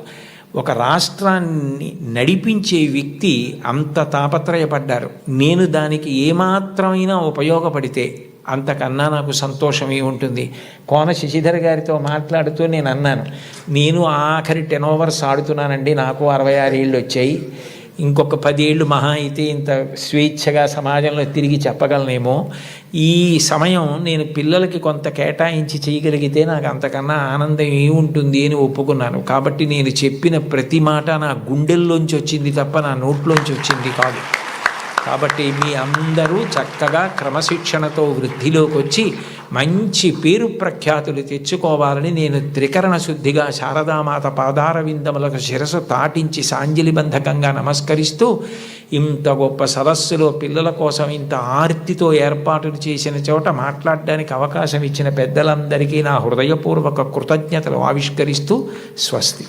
ఒక రాష్ట్రాన్ని నడిపించే వ్యక్తి అంత తాపత్రయపడ్డారు. నేను దానికి ఏమాత్రమైనా ఉపయోగపడితే అంతకన్నా నాకు సంతోషమే ఉంటుంది. కోన శశిధర్ గారితో మాట్లాడుతూ నేను అన్నాను, నేను ఆఖరి 10 ఓవర్స్ ఆడుతున్నానండి, నాకు 66 ఏళ్ళు వచ్చాయి, ఇంకొక 10 ఏళ్ళు మహా అయితే ఇంత స్వేచ్ఛగా సమాజంలో తిరిగి చెప్పగలనేమో. ఈ సమయం నేను పిల్లలకి కొంత కేటాయించి చేయగలిగితే నాకు అంతకన్నా ఆనందం ఏముంటుంది అని ఒప్పుకున్నాను. కాబట్టి నేను చెప్పిన ప్రతి మాట నా గుండెల్లోంచి వచ్చింది తప్ప నా నోట్లోంచి వచ్చింది కాదు. కాబట్టి మీ అందరూ చక్కగా క్రమశిక్షణతో వృద్ధిలోకి వచ్చి మంచి పేరు ప్రఖ్యాతులు తెచ్చుకోవాలని నేను త్రికరణ శుద్ధిగా శారదామాత పాదార విందములకు శిరసు తాటించి సాంజలిబంధకంగా నమస్కరిస్తూ, ఇంత గొప్ప సదస్సులో పిల్లల కోసం ఇంత ఆర్తితో ఏర్పాటులు చేసిన చోట మాట్లాడడానికి అవకాశం ఇచ్చిన పెద్దలందరికీ నా హృదయపూర్వక కృతజ్ఞతలు ఆవిష్కరిస్తూ స్వస్తి.